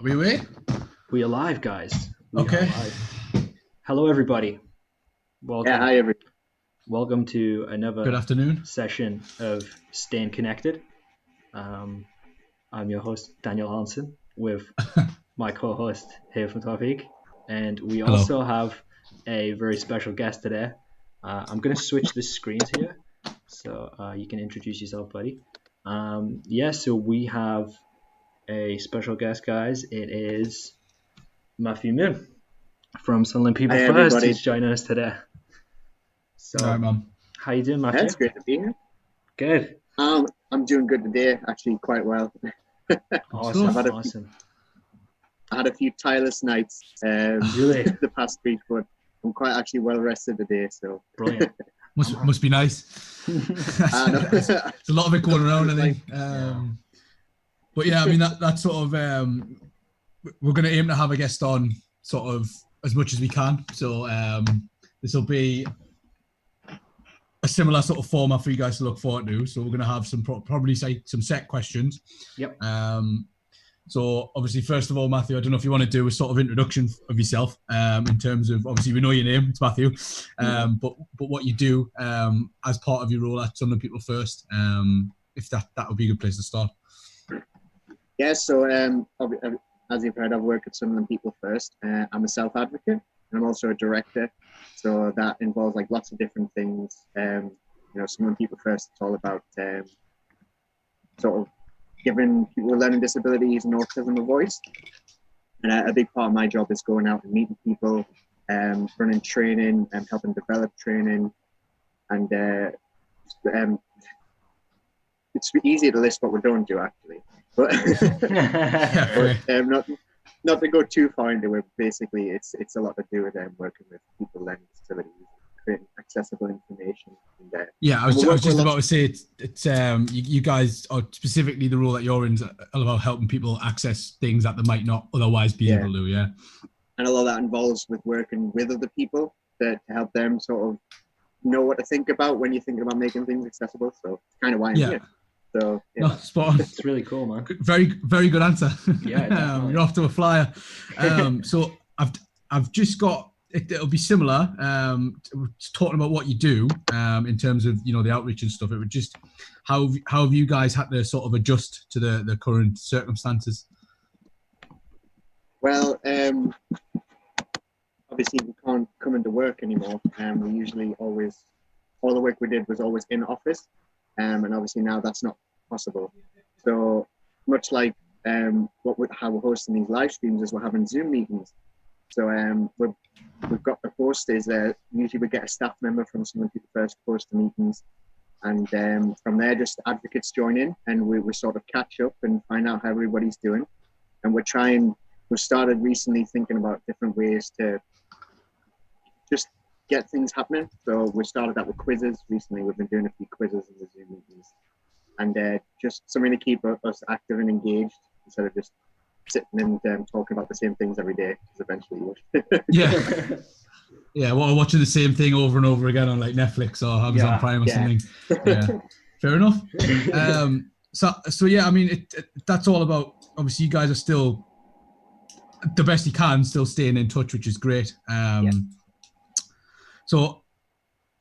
Are we away? We are live, guys. We Okay. are live. Hello, everybody. Welcome. Yeah, hi, everybody. Welcome to another Good afternoon. session of Staying Connected. I'm your host, Daniel Hansen, with my co-host, here from Tawfiq. And we Hello. also have a very special guest today. I'm going to switch the screens here, so you can introduce yourself, buddy. So we have a special guest, guys. It is Matthew Min from Sunderland People Hi, First, everybody. who's joining us today. So, All right, man. how you doing, Matthew? That's great to be here. Good. I'm doing good today, actually, quite well. Awesome. I've had Awesome. I had a few tireless nights Really? the past week, but I'm quite actually well rested today. So Brilliant. Must be nice. There's a lot of it going around, I think. But yeah, I mean that sort of we're going to aim to have a guest on sort of as much as we can. So this will be a similar sort of format for you guys to look forward to. So we're going to have some probably say some set questions. Yep. So obviously, first of all, Matthew, I don't know if you want to do a sort of introduction of yourself in terms of, obviously we know your name, it's Matthew, but what you do as part of your role at Sunderland People First, if that would be a good place to start. yeah, so as you've heard, I've worked at Sunderland People First. I'm a self-advocate, and I'm also a director. So that involves like lots of different things. Sunderland People First, it's all about sort of giving people with learning disabilities and autism a voice. And a big part of my job is going out and meeting people, running training and helping develop training. And it's easy to list what we don't do, actually. But, not to go too far into it, basically it's a lot to do with working with people with learning disabilities, creating accessible information. And, I was just about to say it's you guys, or specifically the role that you're in, is all about helping people access things that they might not otherwise be able to. Yeah. And a lot of that involves with working with other people to help them sort of know what to think about when you think about making things accessible. So it's kind of why I'm here. So No, spot on. It's really cool, man. Very, very good answer. Yeah, you're off to a flyer. So I've just got. It'll be similar. Talking about what you do in terms of the outreach and stuff. It would just how have you guys had to sort of adjust to the current circumstances? Well, obviously we can't come into work anymore. We usually always all the work we did was always in office, and obviously now that's not possible. So much like how we're hosting these live streams is we're having Zoom meetings. So we've got the host is usually we get a staff member from Sunderland People First to host the meetings, and from there just advocates join in and we sort of catch up and find out how everybody's doing. And we've started recently thinking about different ways to just get things happening. So we started that with quizzes recently. We've been doing a few quizzes in the Zoom meetings, and just something to keep us active and engaged instead of just sitting and talking about the same things every day, because eventually you would. Well, watching the same thing over and over again on like Netflix or Amazon Prime or something. Yeah, fair enough. So yeah, I mean, that's all about. Obviously, you guys are still the best you can, still staying in touch, which is great. So,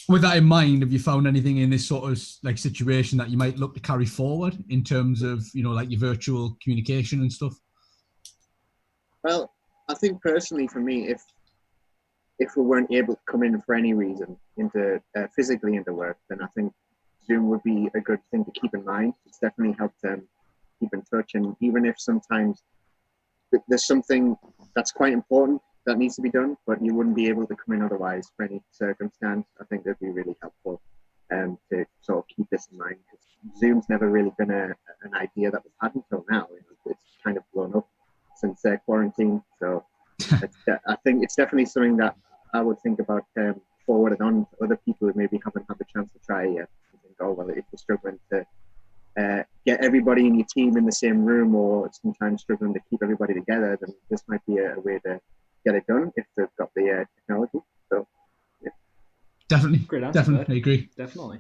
with that in mind, have you found anything in this sort of like situation that you might look to carry forward in terms of like your virtual communication and stuff? Well, I think personally for me, if we weren't able to come in for any reason into physically into work, then I think Zoom would be a good thing to keep in mind. It's definitely helped them keep in touch, and even if sometimes there's something that's quite important that needs to be done, but you wouldn't be able to come in otherwise for any circumstance, I think that'd be really helpful to sort of keep this in mind. Zoom's never really been an idea that was had until now. It's kind of blown up since quarantine. So I think it's definitely something that I would think about forwarding on to other people who maybe haven't had the chance to try yet. I think, oh, well, if you're struggling to get everybody in your team in the same room, or sometimes struggling to keep everybody together, then this might be a way to get it done if they've got the technology. So, yeah. Definitely. Great answer, definitely agree. Definitely.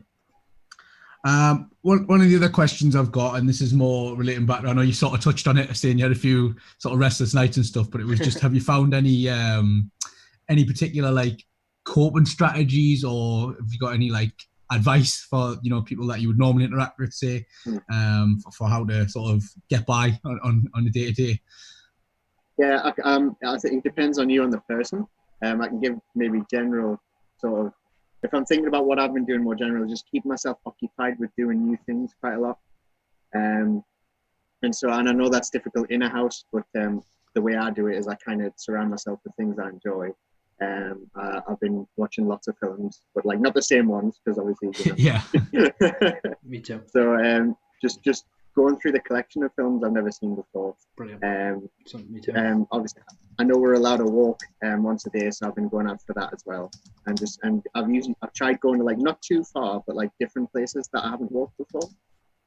One of the other questions I've got, and this is more relating back, I know you sort of touched on it, saying you had a few sort of restless nights and stuff, but it was just, have you found any particular like coping strategies, or have you got any like advice for people that you would normally interact with, say, for how to sort of get by on a day to day? Yeah, I think it depends on you and the person. I can give maybe general sort of, if I'm thinking about what I've been doing more general, just keep myself occupied with doing new things quite a lot. And I know that's difficult in a house, but the way I do it is I kind of surround myself with things I enjoy. I've been watching lots of films, but like not the same ones, because obviously, yeah. Me too. So just going through the collection of films I've never seen before. Brilliant. Me too. Obviously, I know we're allowed to walk once a day, so I've been going out for that as well. And I've tried going to like not too far, but like different places that I haven't walked before.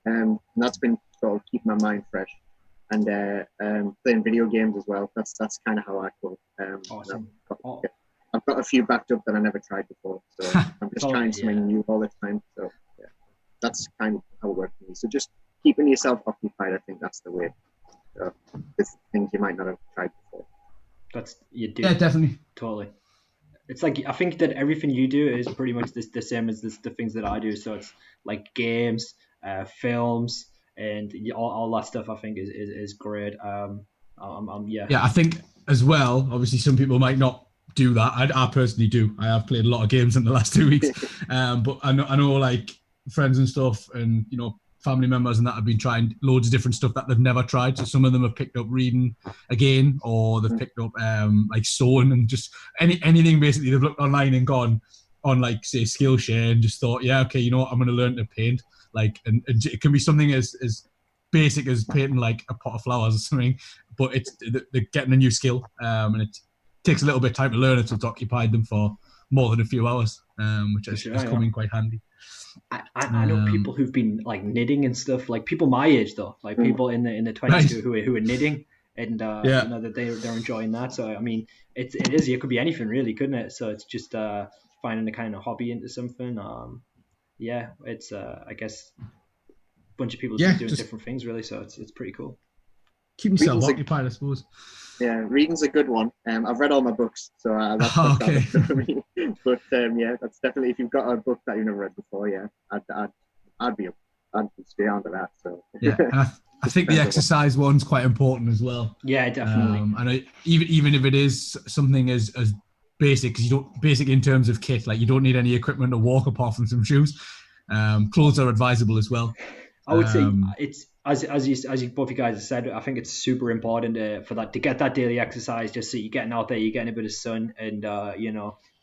And that's been sort of keep my mind fresh. And playing video games as well. That's kind of how I cope. Awesome. I've got a few backed up that I never tried before, so I'm just trying something new all the time. So yeah, that's kind of how it works for me. So just keeping yourself occupied, I think that's the way. With things you might not have tried before. You do. Yeah, definitely. Totally. It's like, I think that everything you do is pretty much the same as the things that I do. So it's like games, films, and all that stuff. I think is great. Yeah. Yeah, I think as well. Obviously, some people might not do that. I personally do. I have played a lot of games in the last 2 weeks, but I know like friends and stuff, and family members and that have been trying loads of different stuff that they've never tried. So some of them have picked up reading again, or they've picked up like sewing, and just anything basically. They've looked online and gone on like say Skillshare and just thought, yeah, okay, I'm going to learn to paint. Like, and it can be something as basic as painting like a pot of flowers or something, but they're getting a new skill, and it takes a little bit of time to learn it, so it's occupied them for more than a few hours, which has come in quite handy. I know people who've been like knitting and stuff, like people my age though, like people in the 20s who are knitting, and that they're enjoying that. So I mean, it could be anything really, couldn't it? So it's just finding a kind of hobby into something. It's I guess a bunch of people doing different things really. So it's pretty cool. Keep yourself occupied, I suppose. Yeah, reading's a good one. I've read all my books, so that's okay. For me. But yeah, that's definitely, if you've got a book that you've never read before, yeah, I'd stay on to that. So yeah, and I think the exercise one's quite important as well. Yeah, definitely. And even if it is something as basic, because you don't basic in terms of kit, like you don't need any equipment to walk apart from some shoes. Clothes are advisable as well. I would say it's as you both you guys have said. I think it's super important for that, to get that daily exercise, just so you're getting out there, you're getting a bit of sun, and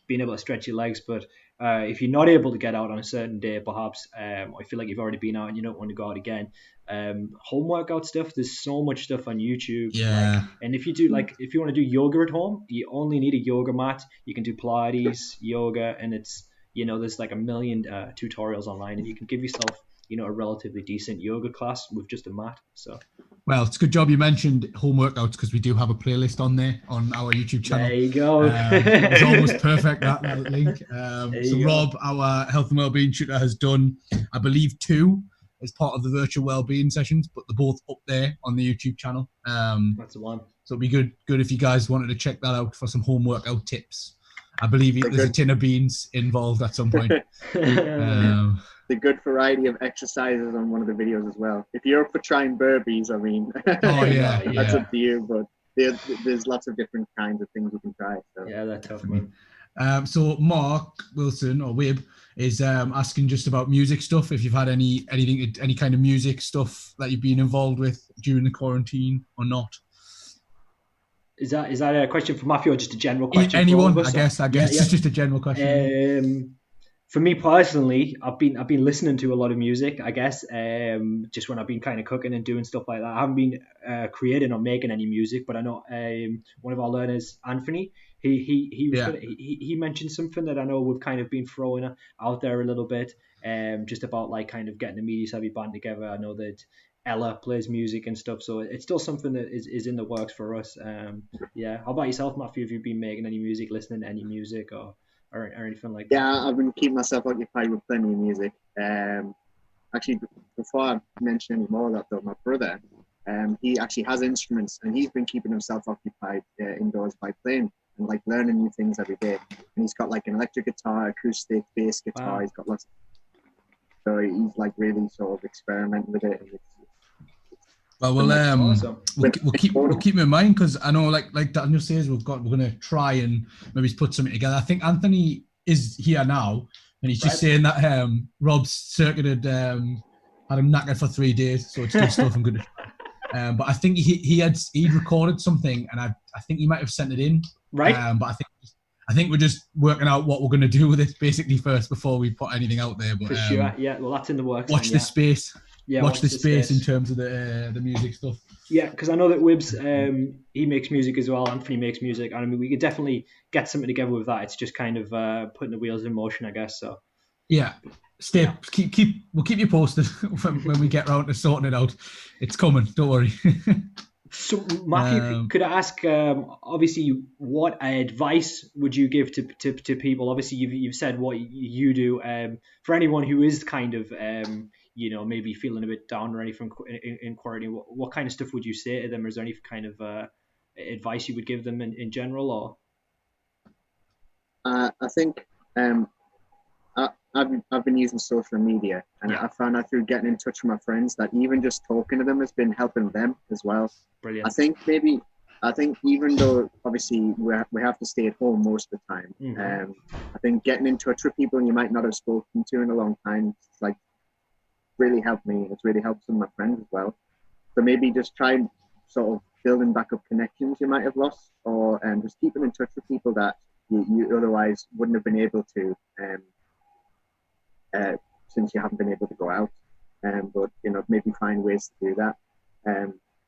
being able to stretch your legs. But if you're not able to get out on a certain day, perhaps I feel like you've already been out and you don't want to go out again. Home workout stuff. There's so much stuff on YouTube. Yeah. And if you want to do yoga at home, you only need a yoga mat. You can do Pilates, yoga, and it's there's like a million tutorials online, and you can give yourself a relatively decent yoga class with just a mat. So, well, it's a good job you mentioned home workouts, because we do have a playlist on there on our YouTube channel. There you go. It's almost perfect, that link. So Rob, our health and wellbeing tutor, has done, I believe, 2 as part of the virtual wellbeing sessions, but they're both up there on the YouTube channel. That's the one. So it'd be good if you guys wanted to check that out for some home workout tips. I believe there's a tin of beans involved at some point. The good variety of exercises on one of the videos as well. If you're up for trying burpees, I mean, that's up to you. But there's lots of different kinds of things you can try. So. Yeah, that's tough, man. So Mark Wilson, or Wib, is asking just about music stuff. If you've had any kind of music stuff that you've been involved with during the quarantine or not. Is that a question for Matthew, or just a general question? Anyone, I guess. It's just a general question. For me personally, I've been listening to a lot of music, I guess, just when I've been kind of cooking and doing stuff like that. I haven't been creating or making any music, but I know one of our learners, Anthony, he mentioned something that I know we've kind of been throwing out there a little bit, just about like kind of getting a Medias Heavy band together. I know that Ella plays music and stuff, so it's still something that is in the works for us. How about yourself, Matthew? Have you been making any music, listening to any music, or anything like that? Yeah, I've been keeping myself occupied with plenty of music. actually, before I mention any more of that, though, my brother, he actually has instruments, and he's been keeping himself occupied indoors by playing and like learning new things every day. And he's got like an electric guitar, acoustic, bass guitar. Wow. He's got lots. So he's like really sort of experimenting with it. And well, we'll awesome. we'll keep him in mind, because I know like Daniel says, we're gonna try and maybe put something together. I think Anthony is here now, and he's just saying that Rob's circuited had him knackered for 3 days, so it's good stuff and good. But I think he'd recorded something, and I think he might have sent it in. Right. But I think we're just working out what we're going to do with it basically first before we put anything out there. But for sure, yeah. Well, that's in the works. Watch this space. Yeah, watch this space in terms of the music stuff. Yeah, because I know that Wibbs, he makes music as well. Anthony makes music, and I mean we could definitely get something together with that. It's just kind of putting the wheels in motion, I guess. So yeah, we'll keep you posted when we get round to sorting it out. It's coming, don't worry. So Matthew, could I ask? Obviously, what advice would you give to people? Obviously, you've said what you do. For anyone who is kind of maybe feeling a bit down or anything in quarantine, what kind of stuff would you say to them? Is there any kind of advice you would give them in general? Or I think I've been using social media, and I found out through getting in touch with my friends that even just talking to them has been helping them as well. Brilliant. I think even though obviously we have to stay at home most of the time, I think getting in touch with people you might not have spoken to in a long time, it's like really helped me. It's really helped some of my friends as well. So maybe just try and sort of building back up connections you might have lost, or just keeping in touch with people that you otherwise wouldn't have been able to. Since you haven't been able to go out, but maybe find ways to do that.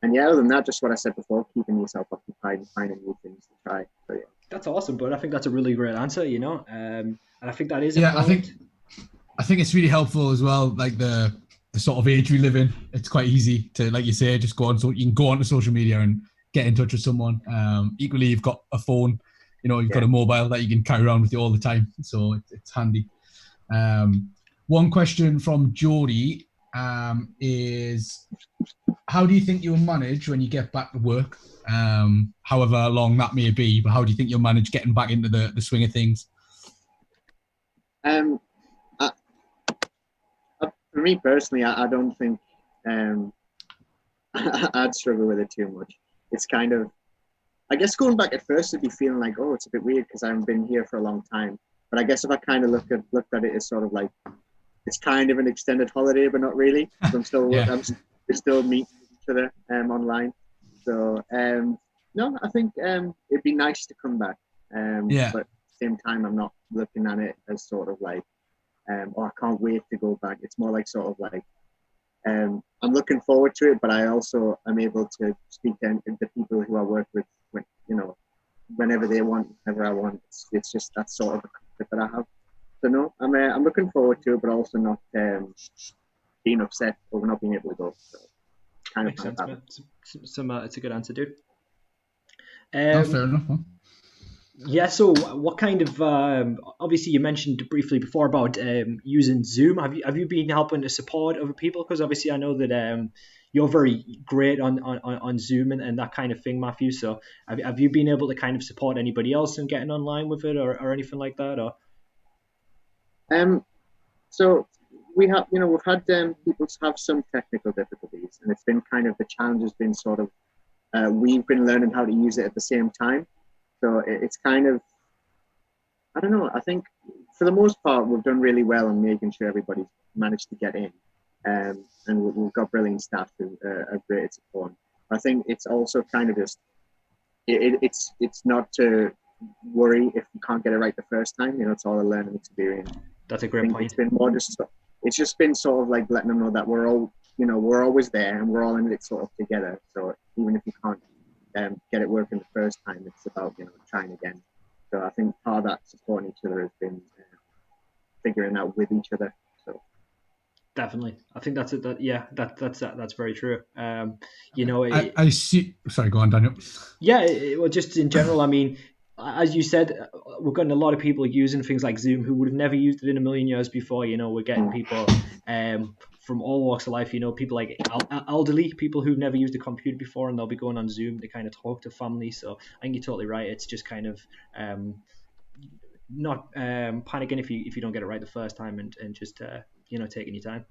And yeah, other than that, just what I said before, keeping yourself occupied and finding new things to try. So, yeah. That's awesome, but I think that's a really great answer, and I think that is. Yeah, I think it's really helpful as well. Like the sort of age we live in, it's quite easy to, like you say, just go on. So you can go onto social media and get in touch with someone. Equally, you've got a phone, you've got a mobile that you can carry around with you all the time, so it's handy. One question from Jody is, how do you think you'll manage when you get back to work? However long that may be, but how do you think you'll manage getting back into the swing of things? For me personally, I don't think I'd struggle with it too much. It's kind of, I guess going back at first, it'd be feeling like, oh, it's a bit weird because I haven't been here for a long time. But I guess if I kind of looked at it as sort of like, it's kind of an extended holiday, but not really. I'm still we're still meeting each other online. So no, I think it'd be nice to come back. But at the same time, I'm not looking at it as sort of like, oh, I can't wait to go back. It's more like sort of like, I'm looking forward to it, but I also am able to speak to the people who I work with, whenever they want, whenever I want. It's just that sort of a comfort that I have. So no, I'm looking forward to it, but also not being upset over not being able to go. So kind Makes of sense, it's a good answer, dude. Fair enough. Huh? Yeah. So, what kind of? Obviously, you mentioned briefly before about using Zoom. Have you been helping to support other people? Because obviously, I know that you're very great on Zoom and that kind of thing, Matthew. So, have you been able to kind of support anybody else in getting online with it or anything like that? Or so we've had people have some technical difficulties, and it's been kind of, the challenge has been sort of we've been learning how to use it at the same time. So it's kind of, I don't know, I think for the most part we've done really well on making sure everybody's managed to get in, and we've got brilliant staff who are great at support. I think it's also kind of just it's not to worry if you can't get it right the first time. It's all a learning experience. That's a great point. It's been more it's just been sort of like letting them know that we're all, we're always there and we're all in it sort of together. So even if you can't get it working the first time, it's about trying again. So I think part of that supporting each other has been figuring out with each other. So definitely, I think that's it. That's very true. I see. Sorry, go on, Daniel. Yeah, well, just in general, I mean, as you said, we've gotten a lot of people using things like Zoom who would have never used it in a million years before. We're getting people from all walks of life. People like elderly people who've never used a computer before, and they'll be going on Zoom to kind of talk to family. So I think you're totally right. It's just kind of not panicking if you don't get it right the first time, and just taking your time.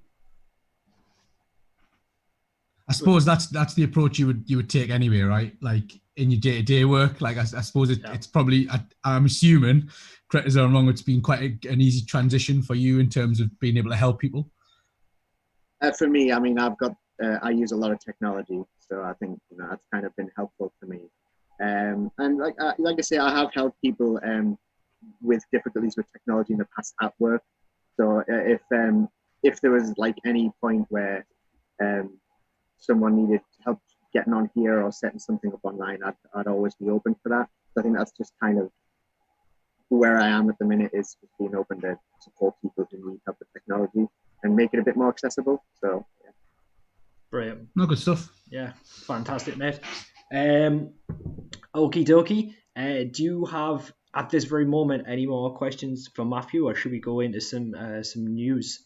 I suppose that's the approach you would take anyway, right? Like in your day-to-day work. Like I suppose it's probably, I'm assuming, correct as I'm wrong, it's been quite an easy transition for you in terms of being able to help people. For me, I mean, I use a lot of technology, so I think that's kind of been helpful for me. And like I say, I have helped people with difficulties with technology in the past at work. So if there was like any point where someone needed help getting on here or setting something up online, I'd always be open for that. So I think that's just kind of where I am at the minute, is just being open to support people who need help with technology and make it a bit more accessible. So yeah. Brilliant. No, good stuff. Yeah, fantastic, mate. Okie dokie. Do you have at this very moment any more questions for Matthew, or should we go into some news?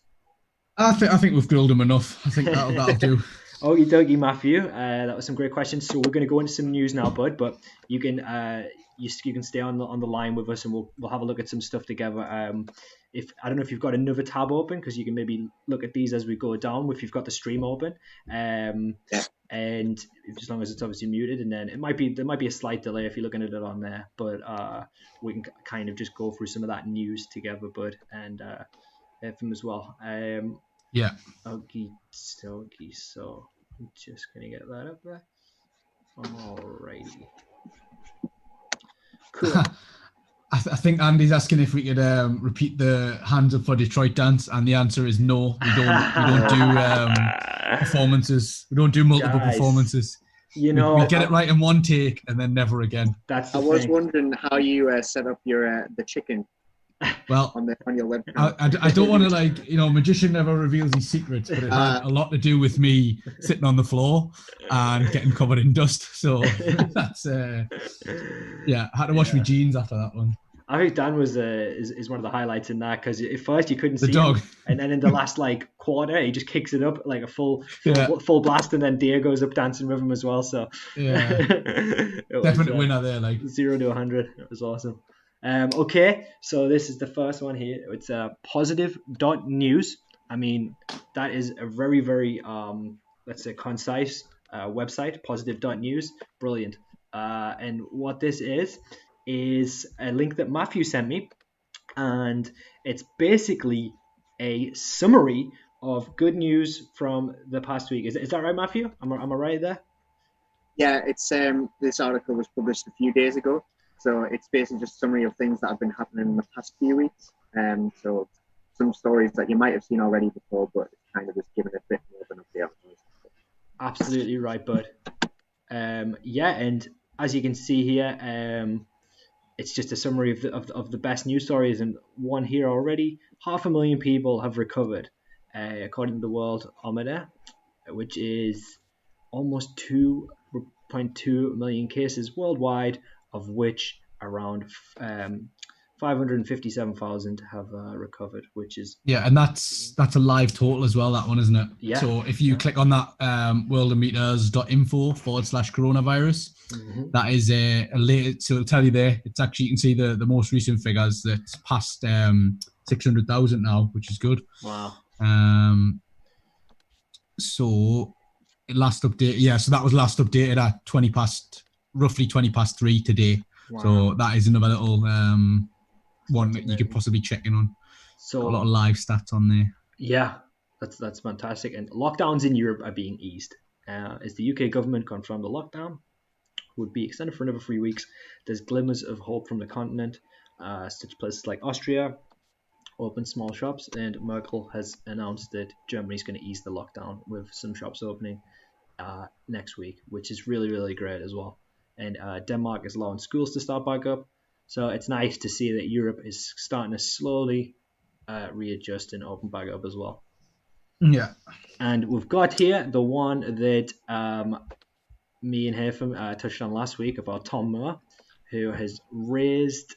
I think we've grilled him enough. I think that'll do. Okie dokie, Matthew. That was some great questions. So we're going to go into some news now, bud. But you can you can stay on the line with us, and we'll have a look at some stuff together. If I don't know if you've got another tab open, because you can maybe look at these as we go down. If you've got the stream open, and as long as it's obviously muted, and then there might be a slight delay if you're looking at it on there. But we can kind of just go through some of that news together, bud, and FM as well. Yeah. Okie dokie. So I'm just gonna get that up there. Alrighty. Cool. I think Andy's asking if we could repeat the hands up for Detroit dance, and the answer is no. We don't do performances. We don't do multiple performances. We get it right in one take and then never again. I was wondering how you set up your the chicken. Well, on your webcam. I don't want to magician never reveals his secrets, but it had a lot to do with me sitting on the floor and getting covered in dust. So that's I had to wash my jeans after that one. I think Dan was is one of the highlights in that, because at first you couldn't see dog. him, and then in the last quarter he just kicks it up like a full blast, and then Dia goes up dancing with him as well. So definite winner there, like 0 to 100. It was awesome. Okay, so this is the first one here. It's positive.news. I mean, that is a very, very let's say concise website. Positive.news, brilliant. And what this is a link that Matthew sent me, and it's basically a summary of good news from the past week. Is that right, Matthew? Am I right there? Yeah, it's this article was published a few days ago. So it's basically just a summary of things that have been happening in the past few weeks. So some stories that you might have seen already before, but it's kind of just giving a bit more of an update on those. Absolutely right, bud. And as you can see here, it's just a summary of the best news stories, and one here already. 500,000 people have recovered, according to the Worldometer, which is almost 2.2 million cases worldwide, of which around 557,000 have recovered, which is and that's a live total as well, that one, isn't it? Yeah. So if you click on that worldometers.info/coronavirus, that is a latest. So it'll tell you there. It's actually, you can see the most recent figures. That's past 600,000 now, which is good. Wow. So last update, so that was last updated at roughly 20 past 3 today. Wow. So that is another little one that you could possibly check in on. So got a lot of live stats on there. Yeah, that's fantastic. And lockdowns in Europe are being eased. As the UK government confirmed the lockdown would be extended for another 3 weeks, there's glimmers of hope from the continent. Such places like Austria open small shops, and Merkel has announced that Germany's going to ease the lockdown with some shops opening next week, which is really, really great as well. And Denmark is allowing schools to start back up. So it's nice to see that Europe is starting to slowly readjust and open back up as well. Yeah. And we've got here the one that me and Haytham touched on last week about Tom Moore, who has raised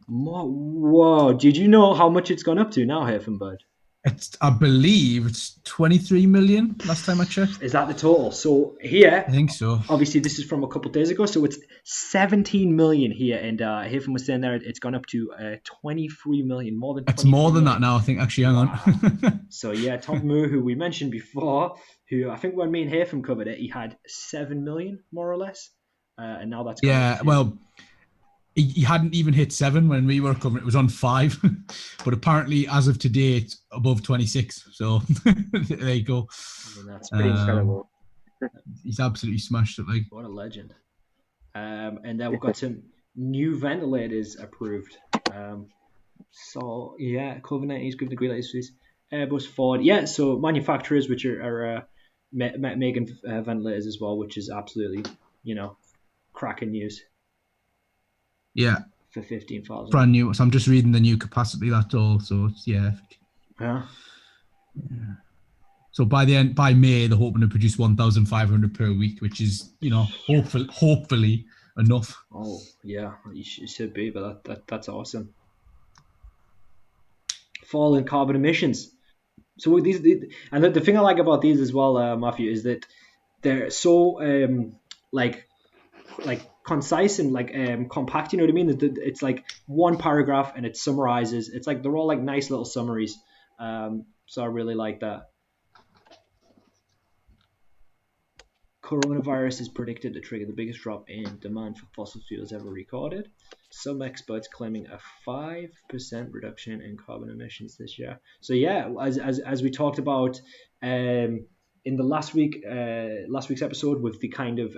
more. Whoa! Did you know how much it's gone up to now, Herfenbud? I believe it's 23 million last time I checked. Is that the total? So here, I think so. Obviously, this is from a couple of days ago, so it's 17 million here, and Herfen was saying there it's gone up to 23 million, more than. It's more than million. that now, I think. Actually, hang on. So yeah, Tom Moore, who we mentioned before, who I think when me and Herfen covered it, he had 7 million more or less, and now that's gone up to... well. He hadn't even hit 7 when we were covering. It was on 5, but apparently, as of today, it's above 26. So there you go. I mean, that's pretty incredible. He's absolutely smashed it. Like, what a legend. And then we've got some new ventilators approved. So yeah, COVID-19 is given the green light to Airbus, Ford. Yeah, so manufacturers which are making ventilators as well, which is absolutely cracking news. Yeah. For 15,000. Brand new. So I'm just reading the new capacity, that's all. So it's, yeah. So by May, they're hoping to produce 1,500 per week, which is, hopefully enough. Oh, yeah, it should be, but that's awesome. Fall in carbon emissions. So these, and the thing I like about these as well, Matthew, is that they're so like concise and compact, you know what I mean? It's like one paragraph and it summarizes. It's like they're all like nice little summaries. So I really like that. Coronavirus is predicted to trigger the biggest drop in demand for fossil fuels ever recorded. Some experts claiming a 5% reduction in carbon emissions this year. So yeah, as we talked about in the last week's episode with the kind of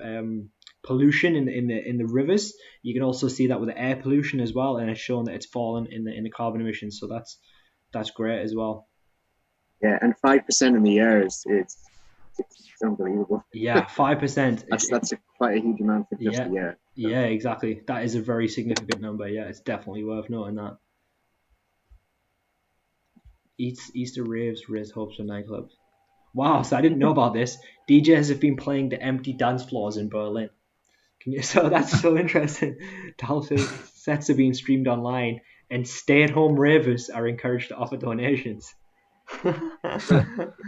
pollution in the rivers, you can also see that with the air pollution as well, and it's shown that it's fallen in the carbon emissions. So that's great as well. Yeah, and 5% in the year is it's unbelievable. Yeah, 5%. That's quite a huge amount for just a year. So. Yeah, exactly. That is a very significant number. Yeah, it's definitely worth noting that. Easter raves raise hopes for nightclubs. Wow, so I didn't know about this. DJs have been playing the empty dance floors in Berlin. So that's so interesting. Dance sets are being streamed online, and stay-at-home ravers are encouraged to offer donations.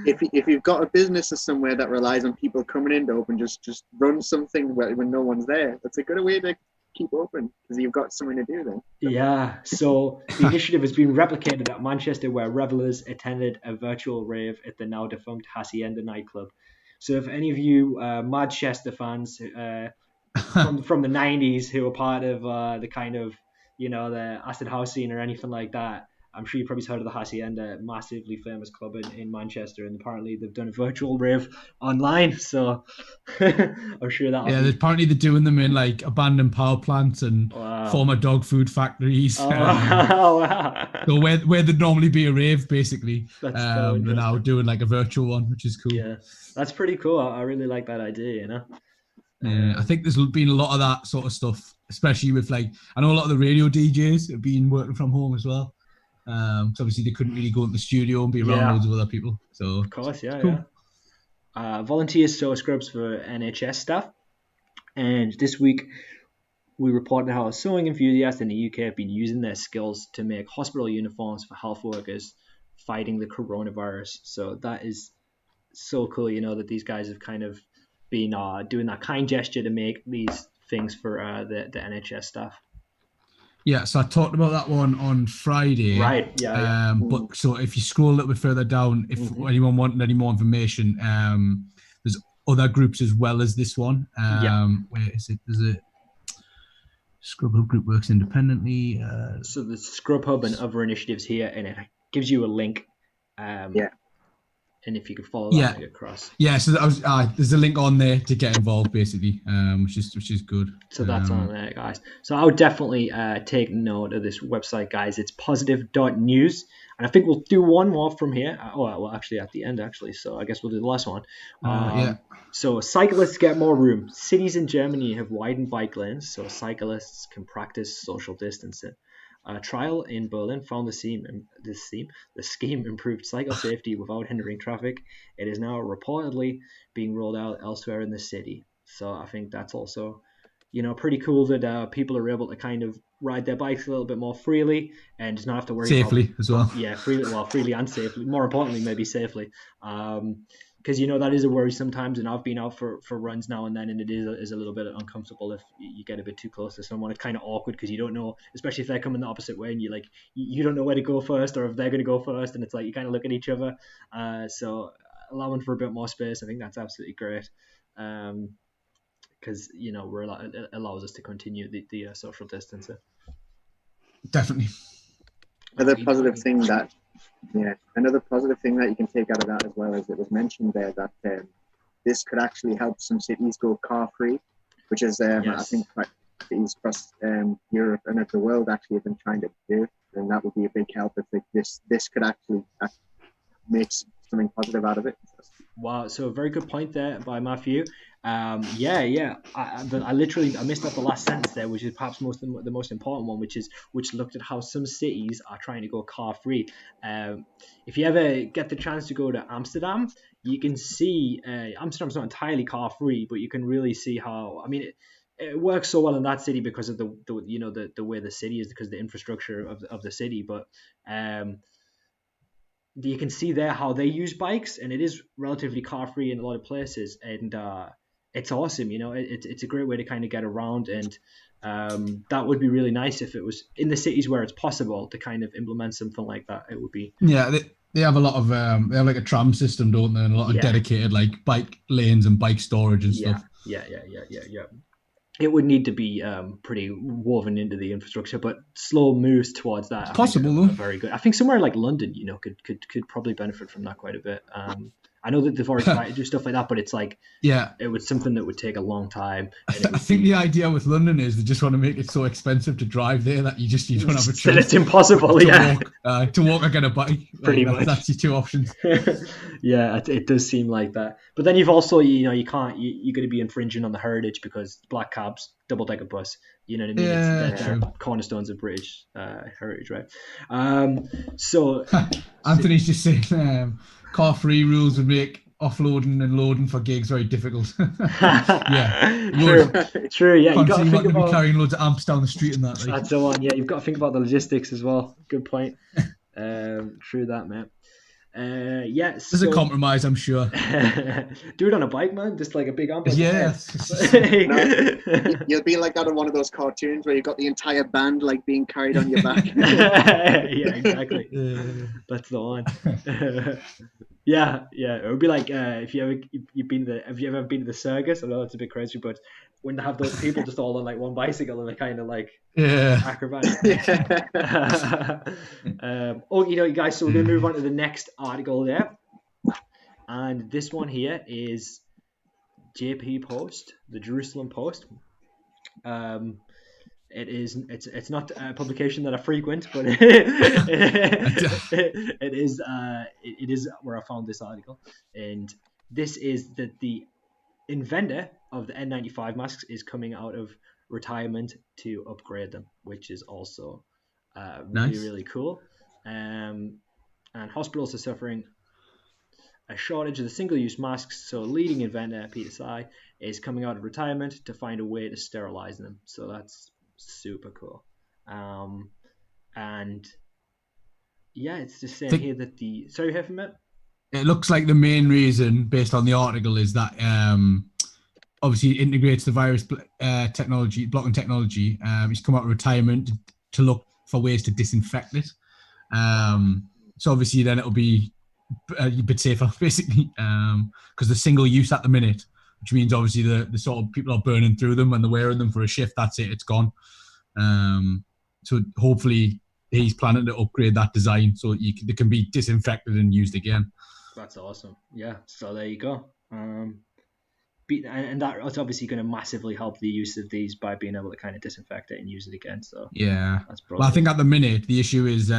if you've got a business or somewhere that relies on people coming in to open, just run something when no one's there. That's a good way to keep open because you've got something to do then. Yeah, so the initiative has been replicated at Manchester, where revelers attended a virtual rave at the now defunct Hacienda nightclub. So if any of you Manchester fans from the 90s who were part of the kind of the acid house scene or anything like that, I'm sure you probably heard of the Hacienda, massively famous club in Manchester, and apparently they've done a virtual rave online. So I'm sure that. Yeah, apparently they're doing them in like abandoned power plants and former dog food factories. Oh, wow. So where there'd normally be a rave, basically, that's so they're now doing like a virtual one, which is cool. Yeah, that's pretty cool. I really like that idea. Yeah, I think there's been a lot of that sort of stuff, especially with I know a lot of the radio DJs have been working from home as well. So obviously they couldn't really go into the studio and be around loads of other people. So of course, cool. Volunteers sew scrubs for NHS staff, and this week we reported how sewing enthusiasts in the UK have been using their skills to make hospital uniforms for health workers fighting the coronavirus. So that is so cool, that these guys have kind of been doing that kind gesture to make these things for the NHS staff. Yeah, so I talked about that one on Friday. Right, yeah. But so if you scroll a little bit further down, if anyone wanted any more information, there's other groups as well as this one. Where is it? There's a Scrub Hub group works independently. So the Scrub Hub and other initiatives here, and it gives you a link. And if you could follow that across. Yeah, so that was, there's a link on there to get involved, basically, which is good. So that's on there, guys. So I would definitely take note of this website, guys. It's positive.news. And I think we'll do one more from here. Actually, at the end, actually. So I guess we'll do the last one. So cyclists get more room. Cities in Germany have widened bike lanes so cyclists can practice social distancing. A trial in Berlin found the scheme improved cycle safety without hindering traffic. It is now reportedly being rolled out elsewhere in the city. So I think that's also pretty cool that people are able to kind of ride their bikes a little bit more freely and just not have to worry safely as well. Yeah, freely and safely. More importantly, maybe safely. Because that is a worry sometimes, and I've been out for runs now and then, and it is a little bit uncomfortable if you get a bit too close to someone. It's kind of awkward because you don't know, especially if they're coming the opposite way, and you don't know where to go first or if they're going to go first, and it's like you kind of look at each other. So allowing for a bit more space, I think that's absolutely great. Because it allows us to continue the social distancing. Definitely. Another positive thing that you can take out of that as well, as it was mentioned there, that this could actually help some cities go car free, which is Yes. I think quite cities across Europe and the world actually have been trying to do, and that would be a big help if this could actually make something positive out of it. Wow, so a very good point there by Matthew. I missed out the last sentence there, which is perhaps the most important one, which looked at how some cities are trying to go car free. If you ever get the chance to go to Amsterdam, you can see Amsterdam's not entirely car free, but you can really see how. I mean, it works so well in that city because of the way the city is, because of the infrastructure of the city, but. You can see there how they use bikes, and it is relatively car free in a lot of places, and it's awesome. It's a great way to kind of get around, and that would be really nice if it was in the cities where it's possible to kind of implement something like that. It would be. Yeah, they have a lot of they have like a tram system, don't they? And a lot of dedicated like bike lanes and bike storage and stuff. Yeah. It would need to be pretty woven into the infrastructure, but slow moves towards that. It's possible, though. Very good. I think somewhere like London, could probably benefit from that quite a bit. I know that they've already tried to do stuff like that, but it's like, it was something that would take a long time. I think the idea with London is they just want to make it so expensive to drive there that you don't have a choice. That it's impossible, to walk or get a bike. Pretty much. That's your two options. Yeah, it does seem like that. But then you've also, you're going to be infringing on the heritage because black cabs, double-decker bus, you know what I mean? Yeah, they're cornerstones of British heritage, right? So Anthony's just saying car-free rules would make offloading and loading for gigs very difficult. True. Yeah, you got to think about carrying loads of amps down the street and that. That's the one. Yeah, you've got to think about the logistics as well. Good point. True that, mate. Yes. There's a compromise, I'm sure. Do it on a bike, man. Just like a big amp. Yeah. You'll be like that in one of those cartoons where you've got the entire band like being carried on your back. Yeah, exactly. That's the one. Yeah. It would be like if you ever been to the circus? I know it's a bit crazy, but when they have those people just all on like one bicycle and they're kind of like acrobatic. Guys, so we're going to move on to the next article there. And this one here is JP Post, the Jerusalem Post. It's not a publication that I frequent, but it is where I found this article. And this is that the inventor of the N95 masks is coming out of retirement to upgrade them, which is also really, really cool. And hospitals are suffering a shortage of the single-use masks, so leading inventor Peter Tsai is coming out of retirement to find a way to sterilize them. So that's super cool. And yeah, it's just saying here that sorry, hear from it? It looks like the main reason, based on the article, is that obviously it integrates the virus technology, blocking technology. He's come out of retirement to look for ways to disinfect it. So obviously then it'll be a bit safer, basically, because the single use at the minute, which means obviously the sort of people are burning through them when they're wearing them for a shift. That's it, it's gone. So hopefully he's planning to upgrade that design so they can be disinfected and used again. That's awesome. Yeah, so there you go. And that's obviously going to massively help the use of these by being able to kind of disinfect it and use it again. So yeah, that's well, I think at the minute the issue is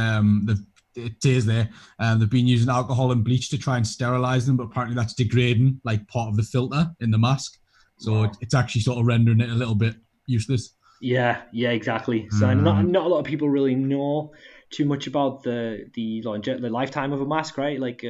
it is there. They've been using alcohol and bleach to try and sterilize them, but apparently that's degrading like part of the filter in the mask. So it's actually sort of rendering it a little bit useless. Yeah, exactly. So not a lot of people really know too much about the lifetime of a mask, right? Like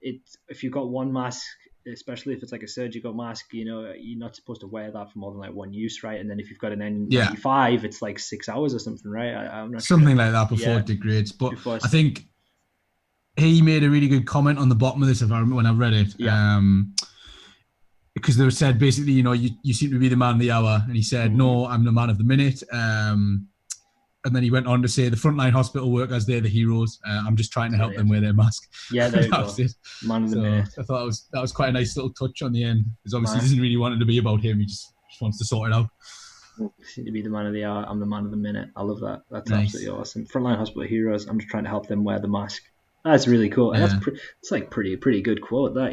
if you've got one mask especially if it's like a surgical mask, you're not supposed to wear that for more than like one use, right? And then if you've got an Yeah. N95, it's like 6 hours or something, right? I'm not Something sure. like that before Yeah, it degrades. But before. I think he made a really good comment on the bottom of this when I read it. Yeah. Because they said basically, you seem to be the man of the hour, and he said, no, I'm the man of the minute. And then he went on to say, the frontline hospital workers, they're the heroes. I'm just trying to help them wear their mask. Yeah, there you that go. was it. Man of the minute. I thought that was quite a nice little touch on the end, because obviously Man. he doesn't really want it to be about him. He just wants to sort it out. Seem to be the man of the hour. I'm the man of the minute. I love that. That's nice. Absolutely awesome. Frontline hospital heroes. I'm just trying to help them wear the mask. That's really cool, and it's like pretty good quote that,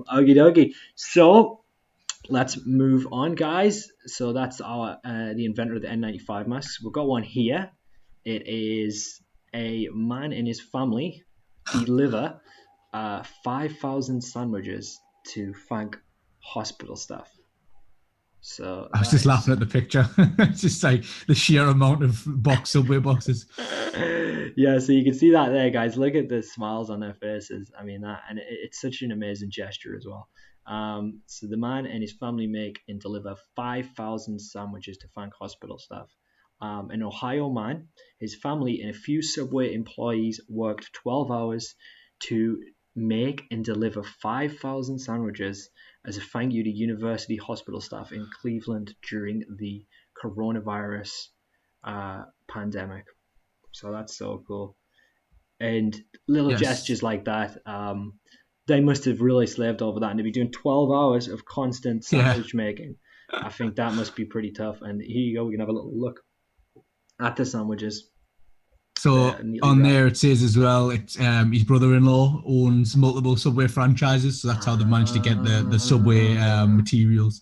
Okie dokie. So let's move on, guys. So that's our the inventor of the N95 masks. We've got one here. It is a man and his family deliver 5,000 sandwiches to thank hospital staff. So I was just laughing at the picture. It's just like the sheer amount of Subway boxes. Yeah, so you can see that there, guys. Look at the smiles on their faces. I mean, it's such an amazing gesture as well. So the man and his family make and deliver 5,000 sandwiches to thank hospital staff. An Ohio man, his family and a few Subway employees worked 12 hours to make and deliver 5,000 sandwiches as a thank you to university hospital staff in Cleveland during the coronavirus pandemic. So that's so cool. And little gestures like that, they must have really slaved over that, and to be doing 12 hours of constant sandwich making. I think that must be pretty tough. And here you go, we can have a little look at the sandwiches. So on there it says as well, it's his brother-in-law owns multiple Subway franchises, so that's how they've managed to get the Subway materials.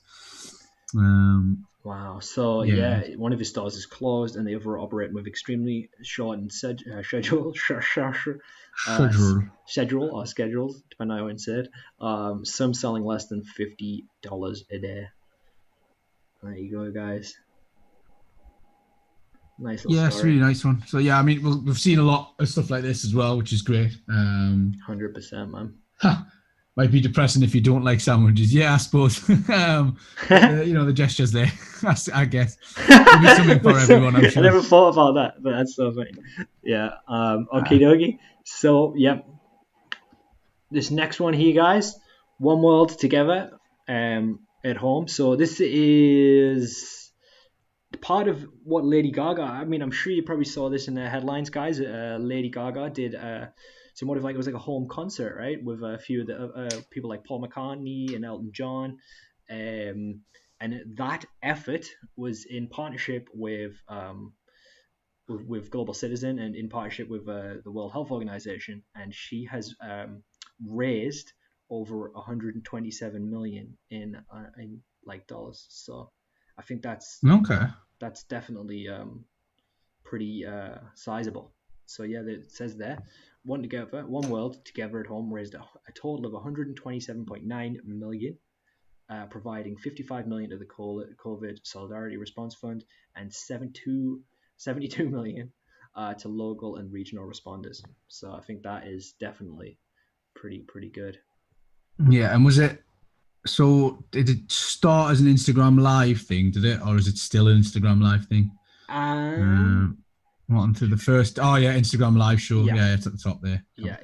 Wow. So one of his stores is closed, and the other are operating with extremely shortened schedule, or schedules, depending on how it's said. Some selling less than $50 a day. There you go, guys. Nice little story. It's a really nice one. So I mean, we've seen a lot of stuff like this as well, which is great. 100%, man. Might be depressing if you don't like sandwiches. Yeah, I suppose. The gestures there, I guess. There'll be something for everyone, I'm sure. I never thought about that, but that's so funny. Yeah. Okie dokie. So, this next one here, guys. One World Together at home. So this is part of what Lady Gaga, I mean, I'm sure you probably saw this in the headlines, guys. Lady Gaga did somewhat of it was like a home concert, right, with a few of the people like Paul McCartney and Elton John, and that effort was in partnership with Global Citizen and in partnership with the World Health Organization, and she has raised over 127 million in like dollars. So I think that's definitely pretty sizable. So it says there, One World Together at Home raised a total of 127.9 million, providing 55 million to the COVID Solidarity Response Fund and 72 million to local and regional responders. So I think that is definitely pretty good. Yeah, and was it? So did it start as an Instagram Live thing? Did it, or is it still an Instagram Live thing? What into the first? Oh yeah, Instagram Live show. Yeah, it's at the top there. Yeah.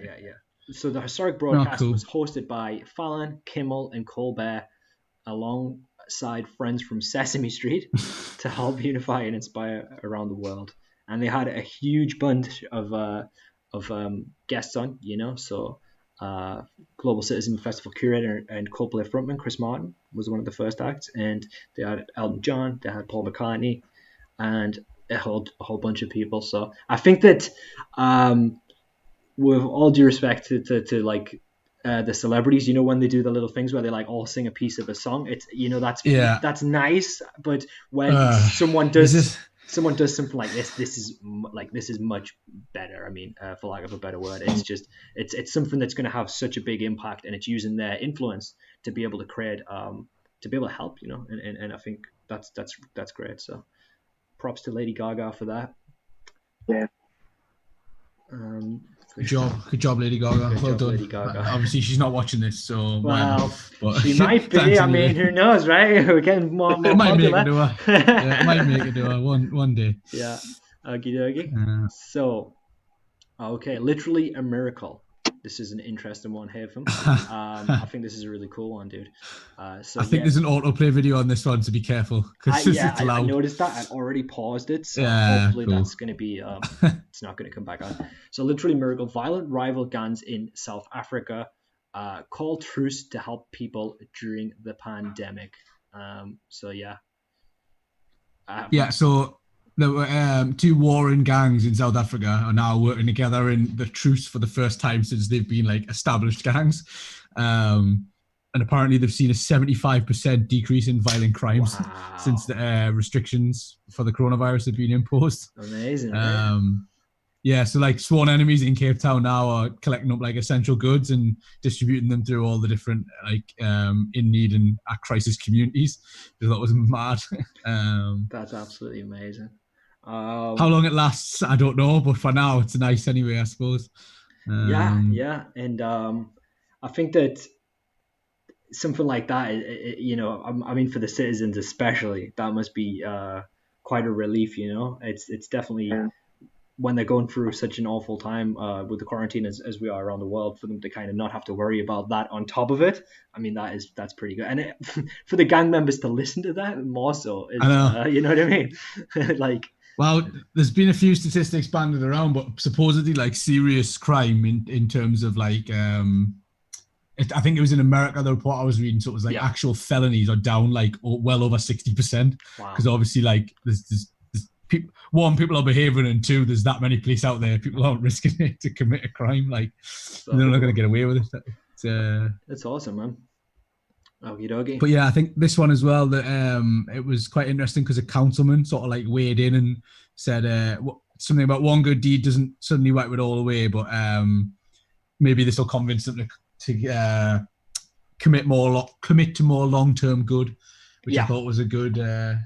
So the historic broadcast was hosted by Fallon, Kimmel, and Colbert, alongside friends from Sesame Street, to help unify and inspire around the world. And they had a huge bunch of guests on. So Global Citizen Festival curator and Coldplay frontman Chris Martin was one of the first acts, and they had Elton John, they had Paul McCartney, and a whole bunch of people. So I think that with all due respect to like the celebrities, when they do the little things where they like all sing a piece of a song, it's that's nice, but when someone does something like this is much better. I mean, for lack of a better word, it's just it's something that's going to have such a big impact, and it's using their influence to be able to create to be able to help, and I think that's great. So props to Lady Gaga for that. Yeah. Good job, Lady Gaga. Well done. Lady Gaga. Obviously, she's not watching this, so well, but she might be. I mean, who knows, right? We're getting more it might popular. make it to her. Yeah, it might make it to her one day. Yeah, okie dokie. So, okay, literally a miracle. This is an interesting one here from. I think this is a really cool one, dude. So I think there's an autoplay video on this one, so be careful because it's loud. I noticed that. I already paused it, so hopefully cool. that's going to be. It's not going to come back on. So literally miracle. Violent rival gangs in South Africa call truce to help people during the pandemic. So yeah. So there were two warring gangs in South Africa are now working together in the truce for the first time since they've been like established gangs. And apparently they've seen a 75% decrease in violent crimes since the restrictions for the coronavirus have been imposed. Amazing. So like sworn enemies in Cape Town now are collecting up like essential goods and distributing them through all the different like in need and at crisis communities. That was mad. That's absolutely amazing. How long it lasts, I don't know, but for now it's nice anyway, I suppose. Yeah, and I think that something like that, I mean, for the citizens especially, that must be quite a relief. It's definitely when they're going through such an awful time with the quarantine as we are around the world, for them to kind of not have to worry about that on top of it. I mean, that's pretty good, and for the gang members to listen to that more so, you know what I mean? Like. Well, there's been a few statistics banded around, but supposedly like serious crime in terms of like, I think it was in America, the report I was reading, so it was like actual felonies are down like well over 60%. Because obviously like there's people, one, people are behaving, and two, there's that many police out there, people aren't risking it to commit a crime. Like they're not going to get away with it. That's awesome, man. Okie dokie. But yeah, I think this one as well, that it was quite interesting because a councilman sort of like weighed in and said something about one good deed doesn't suddenly wipe it all away, but maybe this will convince them to commit to more long-term good, which I thought was a good, a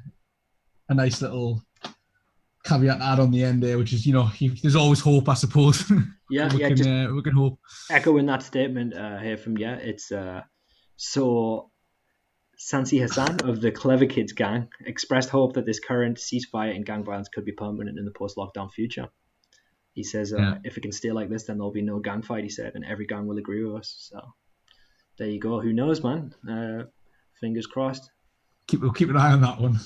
nice little caveat to add on the end there, which is, there's always hope, I suppose. We can hope. Echoing that statement here from it's so Sansi Hassan of the Clever Kids gang expressed hope that this current ceasefire in gang violence could be permanent in the post-lockdown future. He says, if it can stay like this, then there'll be no gang fight, he said, and every gang will agree with us. So there you go. Who knows, man? Fingers crossed. We'll keep an eye on that one.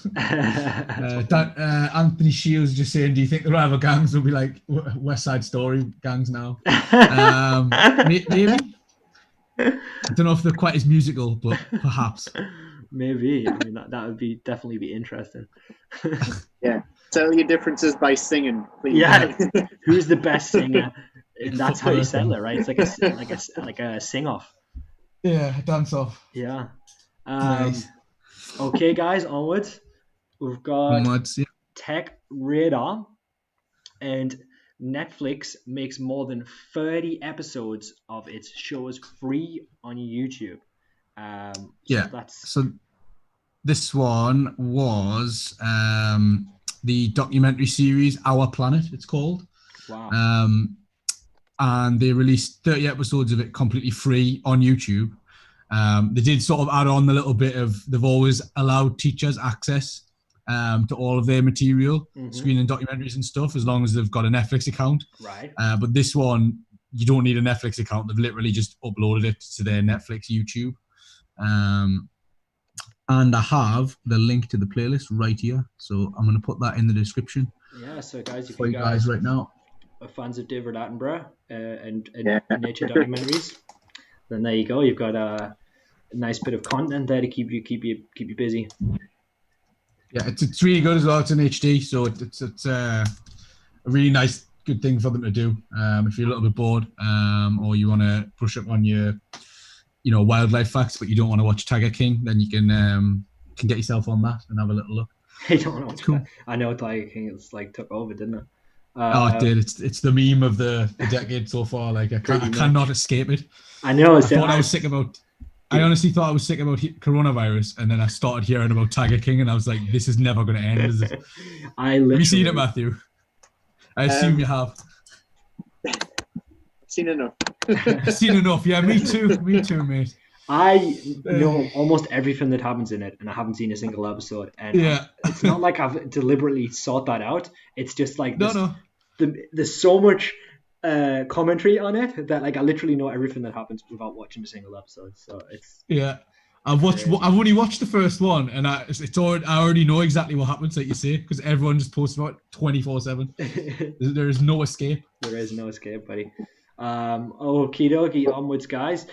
Anthony Shields just saying, do you think the rival gangs will be like West Side Story gangs now? Maybe. I don't know if they're quite as musical, but perhaps. Maybe. I mean, that would definitely be interesting. Yeah. Tell your differences by singing, please. Yeah. Who's the best singer? And that's how you settle it, right? It's like a sing-off. Yeah, dance off. Yeah. Nice. Okay, guys, onwards. We've got Tech Radar, and Netflix makes more than 30 episodes of its shows free on YouTube. So this one was the documentary series Our Planet, it's called. Wow. And they released 30 episodes of it completely free on YouTube. They did sort of add on a little bit of, they've always allowed teachers access to all of their material, screening documentaries and stuff, as long as they've got a Netflix account. Right. But this one, you don't need a Netflix account. They've literally just uploaded it to their Netflix YouTube. And I have the link to the playlist right here. So I'm going to put that in the description. Yeah, so guys, if you guys right now are fans of David Attenborough and nature documentaries, then there you go. You've got a nice bit of content there to keep you busy. Yeah, it's really good as well. It's in HD, so it's a really nice, good thing for them to do. If you're a little bit bored, or you want to brush up on your, wildlife facts, but you don't want to watch Tiger King, then you can get yourself on that and have a little look. I don't want to watch cool. That. I know Tiger King. It's like took over, didn't it? It did. It's the meme of the decade so far. Like I cannot escape it. I know. I honestly thought I was sick about coronavirus, and then I started hearing about Tiger King, and I was like, "This is never going to end, is it?" Have you seen it, Matthew? I assume you have. Seen enough. Seen enough. Yeah, me too, mate. I know almost everything that happens in it, and I haven't seen a single episode. And yeah, it's not like I've deliberately sought that out. It's just like this, no. there's so much commentary on it that like I literally know everything that happens without watching a single episode. So it's I've only watched the first one, and I already know exactly what happens, like you say, because everyone just posts about 24/7. There is no escape. There is no escape, buddy. Okie dokie, onwards, guys.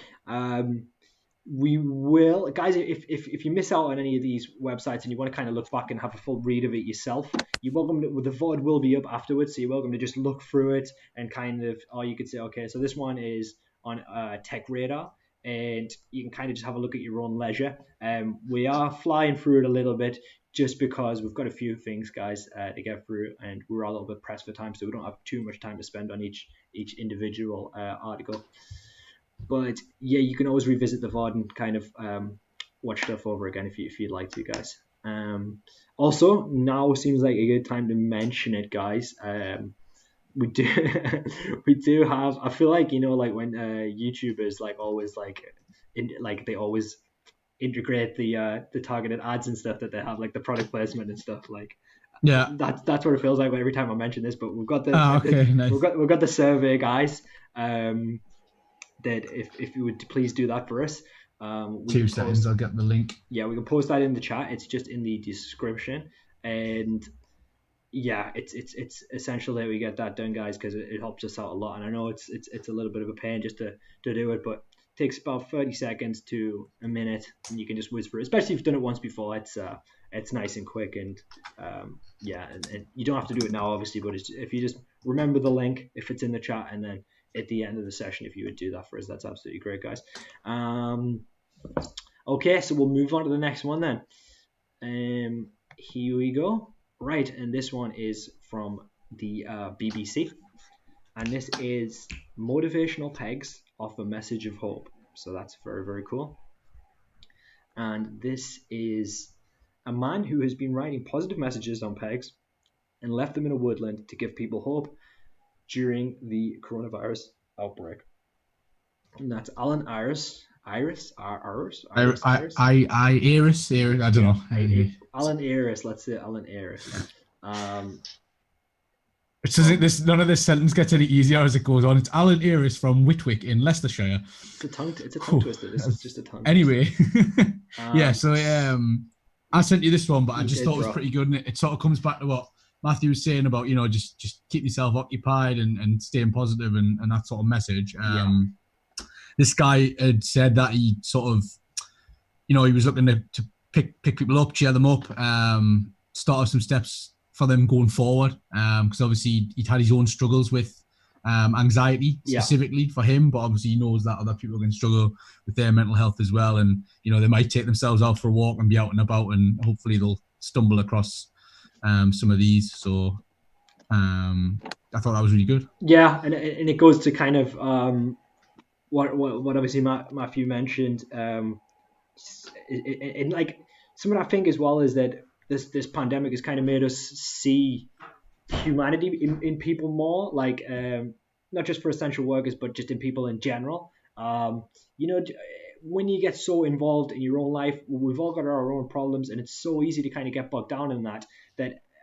We will, guys, if you miss out on any of these websites and you want to kind of look back and have a full read of it yourself, you're welcome to, the VOD will be up afterwards, so you're welcome to just look through it and kind of, or you could say, okay, so this one is on Tech Radar, and you can kind of just have a look at your own leisure. We are flying through it a little bit just because we've got a few things, guys, to get through, and we're a little bit pressed for time, so we don't have too much time to spend on each individual article. But yeah, you can always revisit the VOD and kind of watch stuff over again if you'd like to, guys. Also, now seems like a good time to mention it, guys. We do have. I feel like, you know, like when YouTubers like always they always integrate the targeted ads and stuff that they have, like the product placement and stuff. Like that's what it feels like every time I mention this. But we've got nice. we've got the survey, guys. That if you would please do that for us. 2 seconds, I'll get the link. Yeah, we can post that in the chat. It's just in the description, and yeah, it's essential that we get that done, guys, because it helps us out a lot. And I know it's a little bit of a pain just to do it, but it takes about 30 seconds to a minute, and you can just whiz through it. Especially if you've done it once before, it's nice and quick, and and you don't have to do it now, obviously, but if you just remember the link, if it's in the chat, and then at the end of the session, if you would do that for us, that's absolutely great, guys. Okay, so we'll move on to the next one then. Here we go. Right, and this one is from the BBC, and this is Motivational Pegs Offer Message of Hope. So that's very, very cool. And this is a man who has been writing positive messages on pegs and left them in a woodland to give people hope during the coronavirus outbreak. And that's Alan Iris. Iris? Iris? Iris? I don't know. Alan Iris. Let's say Alan Iris. It says none of this sentence gets any easier as it goes on. It's Alan Iris from Whitwick in Leicestershire. It's a tongue twister. This is just a tongue anyway, yeah, so I sent you this one, but I just thought it was pretty good, and it sort of comes back to what Matthew was saying about, you know, just keep yourself occupied and staying positive and that sort of message. This guy had said that he sort of, you know, he was looking to pick people up, cheer them up, start some steps for them going forward. Because obviously he'd had his own struggles with anxiety specifically for him, but obviously he knows that other people can struggle with their mental health as well. And, you know, they might take themselves out for a walk and be out and about, and hopefully they'll stumble across some of these. So I thought that was really good. Yeah, and it goes to kind of what obviously Matthew mentioned, and like something I think as well is that this pandemic has kind of made us see humanity in people more, like not just for essential workers, but just in people in general. You know, when you get so involved in your own life, we've all got our own problems, and it's so easy to kind of get bogged down in that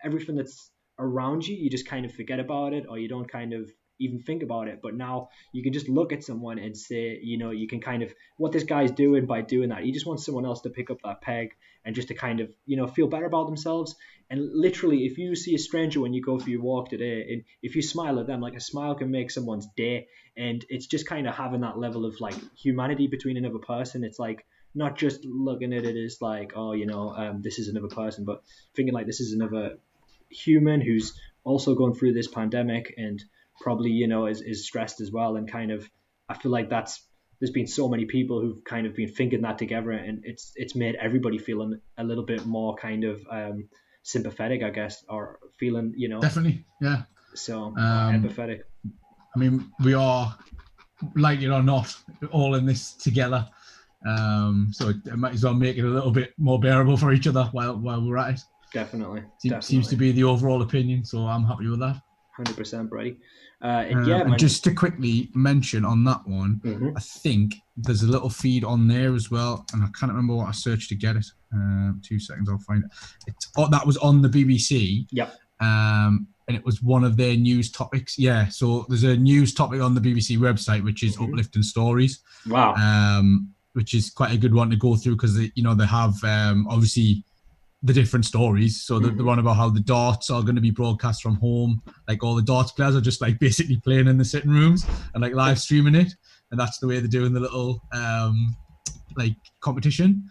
everything that's around you, you just kind of forget about it, or you don't kind of even think about it. But now you can just look at someone and say, you know, you can kind of, what this guy's doing by doing that, he just wants someone else to pick up that peg and just to kind of, you know, feel better about themselves. And literally, if you see a stranger when you go for your walk today, and if you smile at them, like a smile can make someone's day. And it's just kind of having that level of like humanity between another person. It's like not just looking at it as like, oh, you know, this is another person, but thinking like this is another human who's also going through this pandemic and probably, you know, is stressed as well. And kind of, I feel like there's been so many people who've kind of been thinking that together, and it's made everybody feeling a little bit more kind of sympathetic, I guess, or feeling, you know, definitely, yeah. So empathetic. I mean, we are, like it or not, all in this together. So it might as well make it a little bit more bearable for each other while we're at it. Definitely. Seems to be the overall opinion, so I'm happy with that. 100%, Brady. And just to quickly mention on that one, I think there's a little feed on there as well, and I can't remember what I searched to get it. 2 seconds, I'll find it. That was on the BBC. Yep. And it was one of their news topics. Yeah, so there's a news topic on the BBC website, which is Uplifting Stories. Wow. Which is quite a good one to go through because they have obviously the different stories. So the one about how the darts are going to be broadcast from home, like all the darts players are just like basically playing in the sitting rooms and like live streaming it, and that's the way they're doing the little like competition.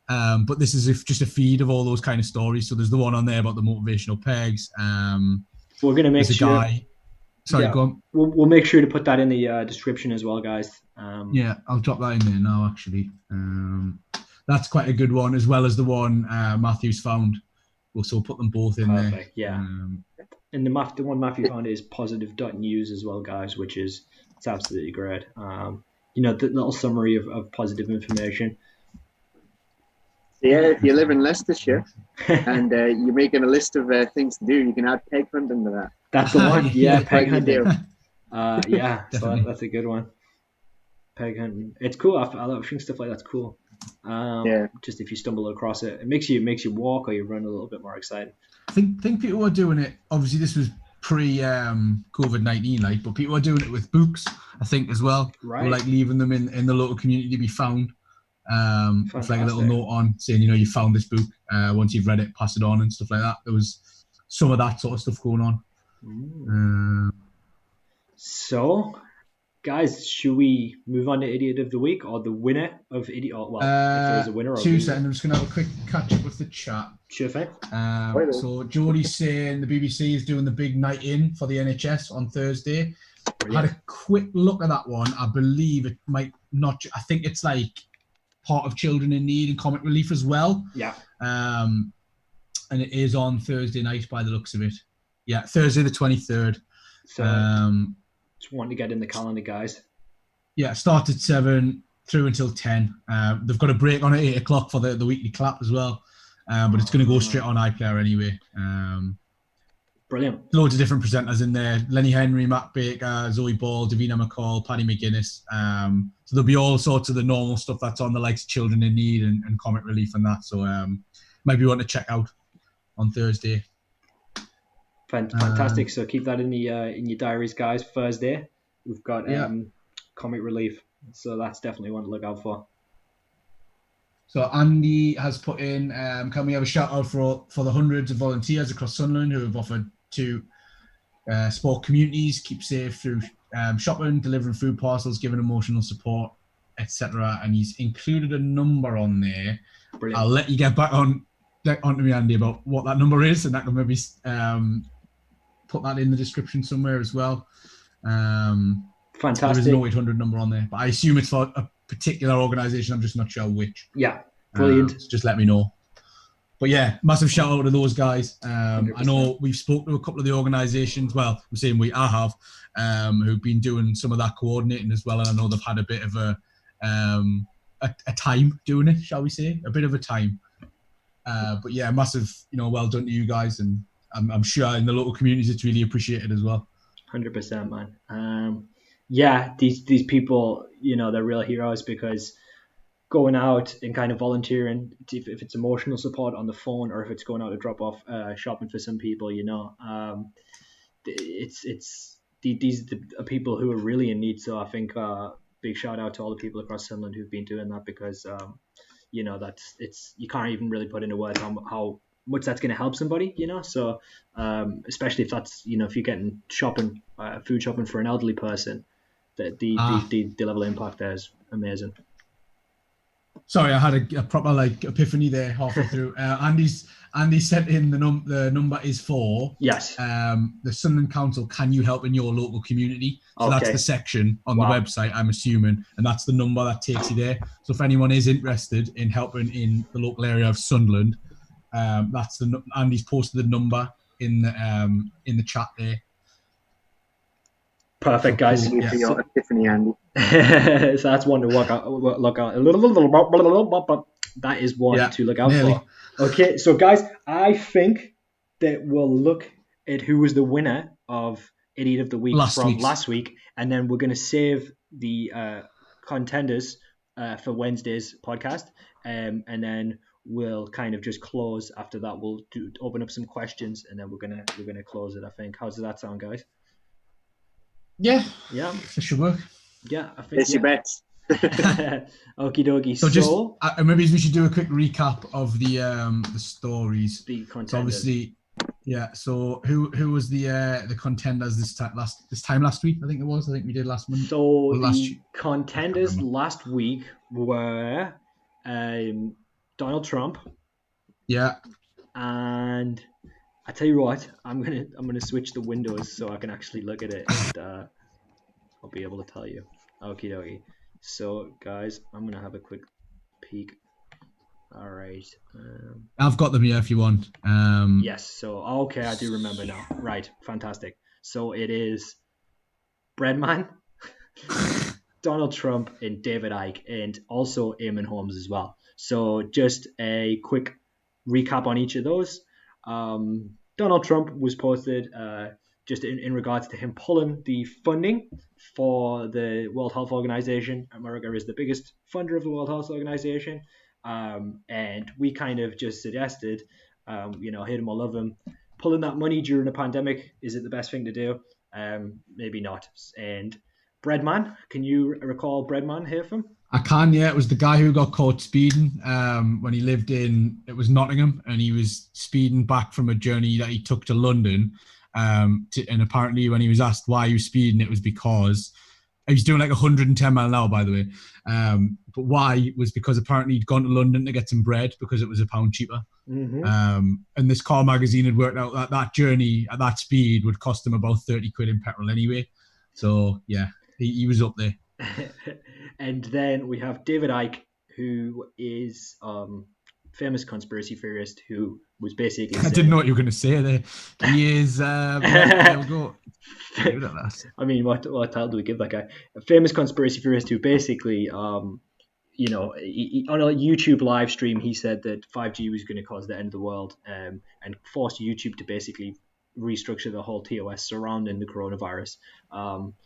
But this is just a feed of all those kind of stories. So there's the one on there about the motivational pegs. We're gonna make sure. Go on. We'll make sure to put that in the description as well, guys. Yeah, I'll drop that in there now. Actually, that's quite a good one, as well as the one Matthew's found. We'll put them both in there. Perfect. Yeah. And the one Matthew found is positive.news as well, guys, which is it's absolutely great. The little summary of positive information. Yeah, if you live in Leicestershire and you're making a list of things to do, you can add peg hunting to that. That's the one. Yeah, peg hunting. Yeah, so that's a good one. Peg hunting. It's cool. I think stuff like that's cool. Just if you stumble across it, it makes you walk or you run a little bit more excited. I think people were doing it. Obviously, this was pre COVID-19, but people were doing it with books. I think as well. Right. Or like leaving them in the local community to be found. With like a little note on saying, you found this book. Once you've read it, pass it on and stuff like that. There was some of that sort of stuff going on. So, guys, should we move on to Idiot of the Week or the winner of Idiot? Well, if there's a winner. 2 seconds. I'm just going to have a quick catch up with the chat. Sure thing. So Jodie's saying the BBC is doing the big night in for the NHS on Thursday. Brilliant. I had a quick look at that one. I believe it might not. I think it's like part of Children in Need and Comic Relief as well. Yeah. And it is on Thursday night by the looks of it. Yeah, Thursday the 23rd. So just wanting to get in the calendar, guys. Yeah, start at 7 through until 10. They've got a break on at 8 o'clock for the weekly clap as well. But it's going to go straight on iPlayer anyway. Brilliant. Loads of different presenters in there. Lenny Henry, Matt Baker, Zoe Ball, Davina McCall, Paddy McGuinness. So there'll be all sorts of the normal stuff that's on the likes of Children in Need and Comic Relief and that. So maybe you want to check out on Thursday. Fantastic. So keep that in your diaries, guys. Thursday, we've got Comic Relief. So that's definitely one to look out for. So Andy has put in, can we have a shout out for the hundreds of volunteers across Sunderland who have offered to support communities, keep safe through shopping, delivering food parcels, giving emotional support, etc. And he's included a number on there. Brilliant. I'll let you get back onto me, Andy, about what that number is, and I can maybe put that in the description somewhere as well. Fantastic. There is an 0800 number on there, but I assume it's for a particular organisation. I'm just not sure which. Yeah, brilliant. So just let me know. But yeah, massive shout out to those guys. I know we've spoke to a couple of the organisations. Well, I'm saying I have, who've been doing some of that coordinating as well. And I know they've had a bit of a time doing it, shall we say? A bit of a time. But yeah, massive, well done to you guys. And I'm sure in the local communities it's really appreciated as well. 100%, man. Yeah, these people, they're real heroes because going out and kind of volunteering, if it's emotional support on the phone or if it's going out to drop off shopping for some people, these are people who are really in need. So I think big shout out to all the people across Sunderland who've been doing that because that's you can't even really put into words how much that's going to help somebody, So especially if that's if you're getting food shopping for an elderly person, the level of impact there is amazing. Sorry, I had a proper epiphany there halfway through. Andy sent in the number is for the Sunderland Council. Can you help in your local community? So that's the section on the website, I'm assuming, and that's the number that takes you there. So if anyone is interested in helping in the local area of Sunderland, that's Andy's posted the number in the chat there. Perfect, guys. Thank you for your epiphany, Andy. So that's one to look out. That is one to look out for. Okay, so guys, I think that we'll look who was the winner of Idiot of the Week from last week, and then we're going to save the contenders for Wednesday's podcast, and then we'll kind of just close after that. We'll open up some questions, and then we're gonna close it. I think. How does that sound, guys? Yeah, it should work. Yeah, I think. It's your bets. Okie dokie. So just maybe we should do a quick recap of the stories. The contenders. So obviously, yeah. So who was the contenders this time last week? I think it was. I think we did last month. So the contenders last week were Donald Trump. Yeah. And I tell you what, I'm gonna switch the windows so I can actually look at it, and I'll be able to tell you. Okie dokie. So guys, I'm gonna have a quick peek. All right. I've got them here if you want. Yes. So okay, I do remember now. Right. Fantastic. So it is Breadman, Donald Trump, and David Icke, and also Eamon Holmes as well. So just a quick recap on each of those. Donald Trump was posted just in regards to him pulling the funding for the World Health Organization. America is the biggest funder of the World Health Organization. And we kind of just suggested, hate him or love him, pulling that money during a pandemic, is it the best thing to do? Maybe not. And Breadman, can you recall Breadman here from? I can, yeah. It was the guy who got caught speeding when he lived it was Nottingham, and he was speeding back from a journey that he took to London. And apparently when he was asked why he was speeding, it was because he was doing like 110 mile an hour, by the way. But why was because apparently he'd gone to London to get some bread because it was £1 cheaper. Mm-hmm. And this car magazine had worked out that journey at that speed would cost him about 30 quid in petrol anyway. So yeah, he was up there. And then we have David Icke, who is famous conspiracy theorist who was basically I didn't know what you were going to say there. He is there we go. I mean, what title do we give that guy? A famous conspiracy theorist who basically on a YouTube live stream, he said that 5G was going to cause the end of the world, and forced YouTube to basically restructure the whole TOS surrounding the coronavirus.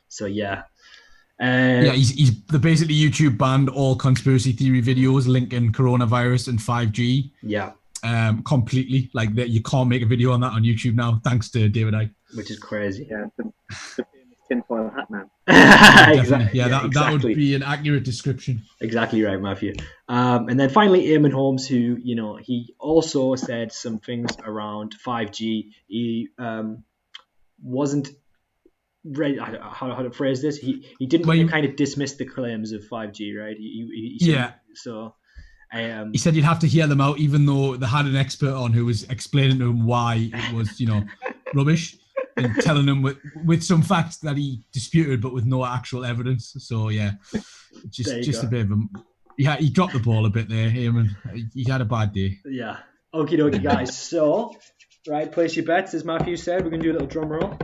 So yeah. He's basically YouTube banned all conspiracy theory videos linking coronavirus and 5G. Yeah. Completely. Like that, you can't make a video on that on YouTube now, thanks to David Icke. Which is crazy. Yeah, the famous tinfoil hat man. Exactly. Yeah, that would be an accurate description. Exactly right, Matthew. And then finally, Eamon Holmes, who he also said some things around 5G. He wasn't ready. How to phrase this? He didn't kind of dismiss the claims of 5G, right? He said, so. He said you'd have to hear them out, even though they had an expert on who was explaining to him why it was, rubbish, and telling him with some facts that he disputed, but with no actual evidence. So yeah, just a bit of a he dropped the ball a bit there, Eamon. He had a bad day. Yeah. Okie dokie, guys. So, right, place your bets, as Matthew said. We're gonna do a little drum roll.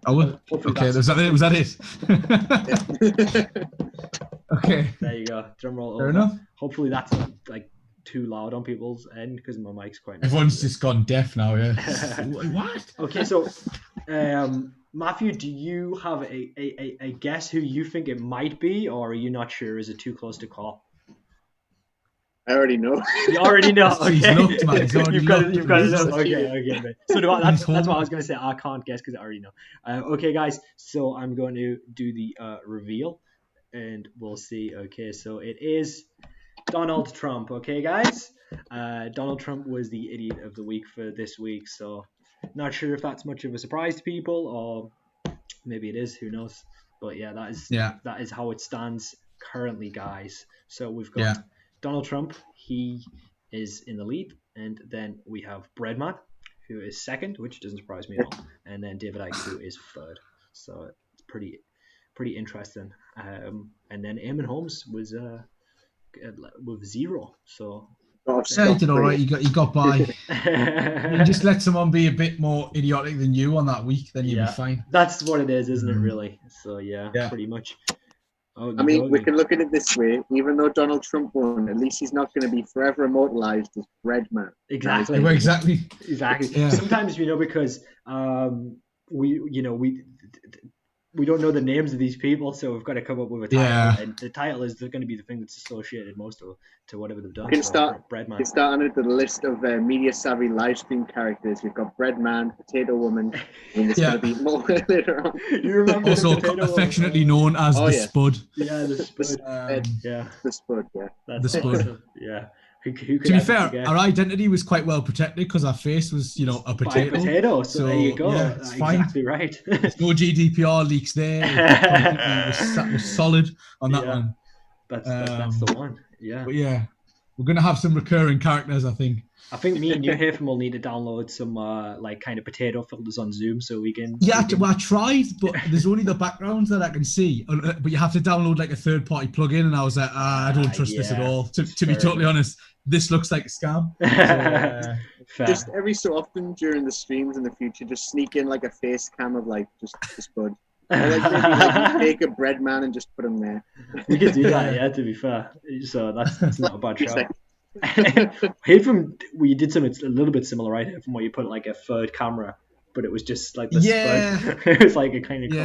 Oh, okay. Was that it? Okay. There you go. Drum roll. Fair enough. Hopefully that's not like too loud on people's end because my mic's quite. Everyone's just gone deaf now. Yeah. What? Okay, so Matthew, do you have a guess who you think it might be, or are you not sure? Is it too close to call? I already know. You already know. Okay. He's looked, man. You've got to know. Okay. Man. So that's what I was going to say. I can't guess because I already know. Okay, guys. So I'm going to do the reveal, and we'll see. Okay, so it is Donald Trump. Okay, guys. Donald Trump was the idiot of the week for this week. So not sure if that's much of a surprise to people, or maybe it is. Who knows? But yeah, that is how it stands currently, guys. So we've got. Donald Trump, he is in the lead, and then we have Breadman, who is second, which doesn't surprise me at all, and then David Icke, who is third. So it's pretty interesting. And then Eamon Holmes was with 0. So he did all right. He got by. You just let someone be a bit more idiotic than you on that week, then you'll be fine. That's what it is, isn't it? Really. So yeah, pretty much. I mean, we can look at it this way. Even though Donald Trump won, at least he's not going to be forever immortalized as Breadman. Exactly. Well, exactly. Yeah. Sometimes, because we don't know the names of these people, so we've got to come up with a title. Yeah. And the title is going to be the thing that's associated most to whatever they've done. You can start on the list of media savvy live stream characters. You've got Breadman, Potato Woman, and there's going to be more later on. You remember also affectionately known as the Spud. Yeah, the Spud. The Spud. Yeah, that's the Spud. Awesome. Yeah. Who to be fair, our identity was quite well protected because our face was, a potato. So there you go. Yeah, it's exactly fine. Right. There's no GDPR leaks there. It was solid on that one. That's the one. Yeah. But yeah, we're gonna have some recurring characters, I think. I think me and you, Haytham, will need to download some kind of potato filters on Zoom so we can. Yeah, well, I tried, but there's only the backgrounds that I can see. But you have to download like a third-party plugin, and I was like, I don't trust this at all. To be totally honest, this looks like a scam. So, just every so often during the streams in the future, just sneak in like a face cam of like just Spud. Or like maybe take a Breadman and just put him there. We could do that, yeah. To be fair, so that's not a bad shout. Haytham, we did something a little bit similar, right? From where you put like a third camera, but it was just like the Spud. It was like a kind of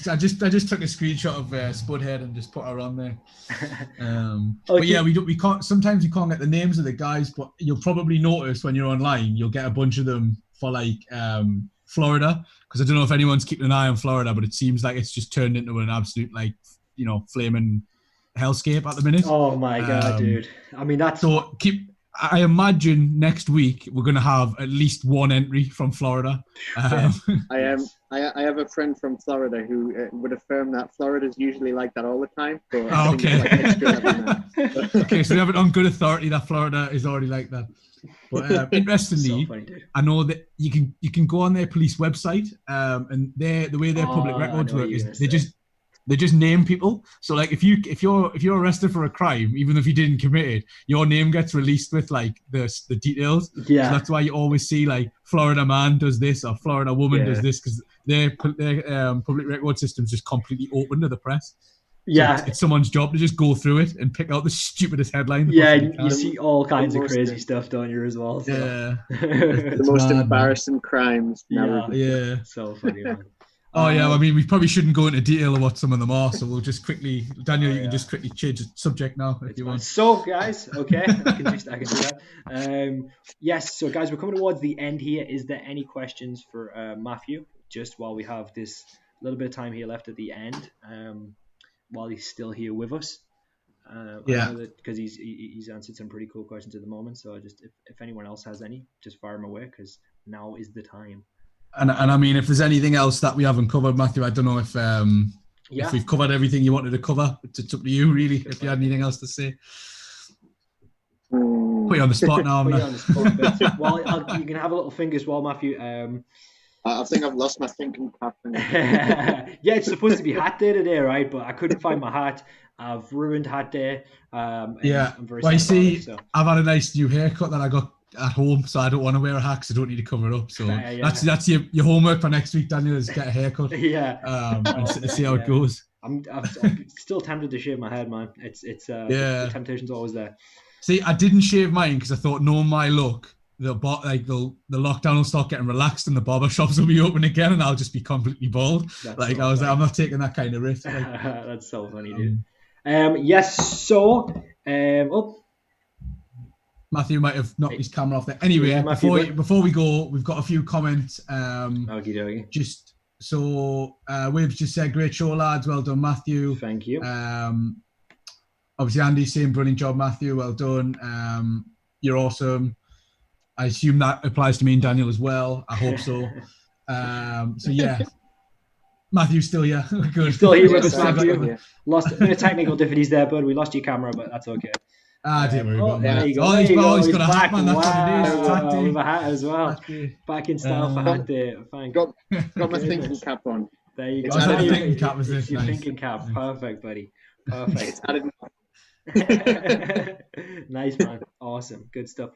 I just took a screenshot of Spud head and just put her on there. But yeah, we can't. Sometimes you can't get the names of the guys, but you'll probably notice when you're online, you'll get a bunch of them for like Florida, because I don't know if anyone's keeping an eye on Florida, but it seems like it's just turned into an absolute flaming hellscape at the minute. Oh my god, dude! I mean, that's so I imagine next week we're going to have at least one entry from Florida. I have a friend from Florida who would affirm that Florida's usually like that all the time. But Okay, so we have it on good authority that Florida is already like that. But interestingly, I know that you can go on their police website, and the way their public records work is they just name people. So like if you're arrested for a crime, even if you didn't commit it, your name gets released with like the details. Yeah. So that's why you always see like Florida man does this or Florida woman does this, because their public record system's just completely open to the press. Yeah, so it's someone's job to just go through it and pick out the stupidest headline. Yeah, you see all kinds of crazy stuff, don't you, as well? So. Yeah, the most embarrassing crimes. Yeah, so funny, man. Oh yeah, I mean, we probably shouldn't go into detail of what some of them are, so we'll just quickly, Daniel, you can just quickly change the subject now if you want. So, guys, okay, I can do that. Yes, so guys, we're coming towards the end here. Is there any questions for Matthew? Just while we have this little bit of time here left at the end, while he's still here with us. Because he's answered some pretty cool questions at the moment. So if anyone else has any, just fire them away, because now is the time. And I mean, if there's anything else that we haven't covered, Matthew, I don't know if we've covered everything you wanted to cover. It's up to you, really, if you had anything else to say. Put you on the spot now. Put you on the spot. Well, you can have a little think as well, Matthew. I think I've lost my thinking cap. Yeah, it's supposed to be hat day today, right? But I couldn't find my hat. I've ruined hat day. I'm very well, you see, so. I've had a nice new haircut that I got at home, so I don't want to wear a hat because I don't need to cover it up. So that's your homework for next week, Daniel, is get a haircut. And see how it goes. I'm still tempted to shave my head, man. The temptation's always there. See, I didn't shave mine because I thought, knowing my look, the lockdown will start getting relaxed and the barber shops will be open again, and I'll just be completely bald. I'm not taking that kind of risk. That's so funny, dude. Yes. So, Matthew might have knocked his camera off there. Anyway, before we go, we've got a few comments. Just so Waves just said, great show, lads. Well done, Matthew. Thank you. Obviously, Andy's saying, brilliant job, Matthew. Well done. You're awesome. I assume that applies to me and Daniel as well. I hope so. So yeah. Matthew's still here. Good. Still here with us, Matthew. Lost a bit of technical difficulties there, bud. We lost your camera, but that's okay. Don't worry about that. There you go. He's got a hat, man. That's what it is. With a hat as well. Back in style for hat day. Got my thinking cap on. There you go. Your thinking cap was this. Your thinking cap. Perfect, buddy. Perfect. Nice, man. Awesome. Good stuff.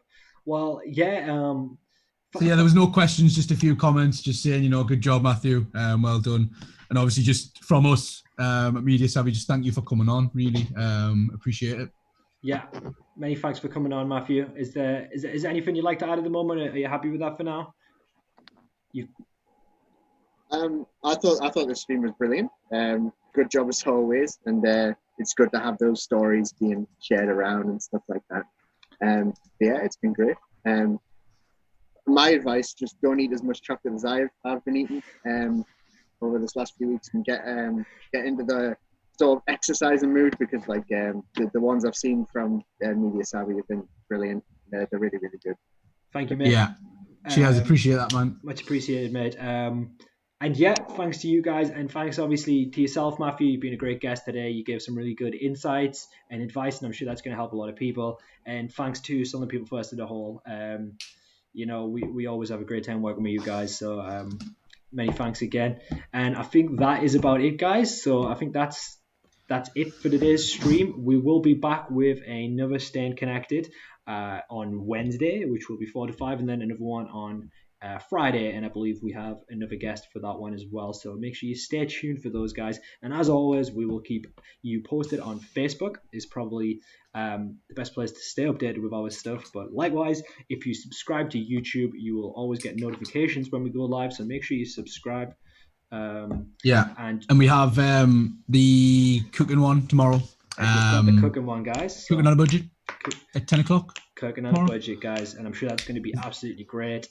Well, yeah. So yeah, there was no questions, just a few comments, just saying, good job, Matthew, well done, and obviously just from us at Media Savvy, just thank you for coming on. Really appreciate it. Yeah, many thanks for coming on, Matthew. Is there anything you'd like to add at the moment? Are you happy with that for now? I thought the stream was brilliant. Good job as always, and it's good to have those stories being shared around and stuff like that. Yeah, it's been great. My advice: just don't eat as much chocolate as I've been eating over this last few weeks, and get into the sort of exercising mood, because the ones I've seen from Media Savvy have been brilliant. They're really, really good. Thank you, mate. Yeah, cheers. Appreciate that, man. Much appreciated, mate. And yeah, thanks to you guys, and thanks obviously to yourself, Matthew. You've been a great guest today. You gave some really good insights and advice, and I'm sure that's going to help a lot of people. And thanks to some of the people first in the hall. We always have a great time working with you guys. So many thanks again. And I think that is about it, guys. So I think that's it for today's stream. We will be back with another Staying Connected on Wednesday, which will be 4 to 5, and then another one on Friday, and I believe we have another guest for that one as well. So make sure you stay tuned for those guys. And as always, we will keep you posted on Facebook. Is probably the best place to stay updated with our stuff. But likewise, if you subscribe to YouTube, you will always get notifications when we go live. So make sure you subscribe. And we have the cooking one tomorrow. The cooking one, guys. Cooking on a budget at 10 o'clock. Cooking on a budget, guys, and I'm sure that's going to be absolutely great.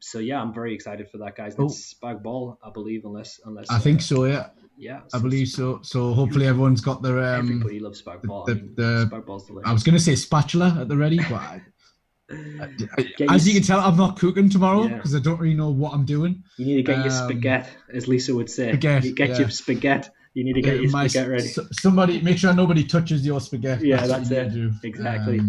So yeah, I'm very excited for that, guys. It's Spag Bol, I believe, unless I think so, yeah. Yeah, I believe so. So hopefully everyone's got their everybody loves Spag Bol. Spag Bol's delicious. I was going to say spatula at the ready, but as you can tell, I'm not cooking tomorrow because I don't really know what I'm doing. You need to get your spaghetti, as Lisa would say. Your spaghetti. You need to get your spaghetti ready. Somebody make sure nobody touches your spaghetti. Yeah, that's it. Exactly.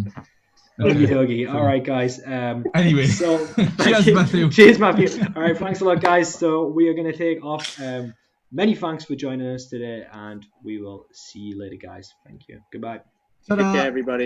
Okie dokie. All right, guys. Anyway, so cheers, Matthew. Cheers, Matthew. All right, thanks a lot, guys. So we are going to take off. Many thanks for joining us today, and we will see you later, guys. Thank you. Goodbye. Take care, everybody.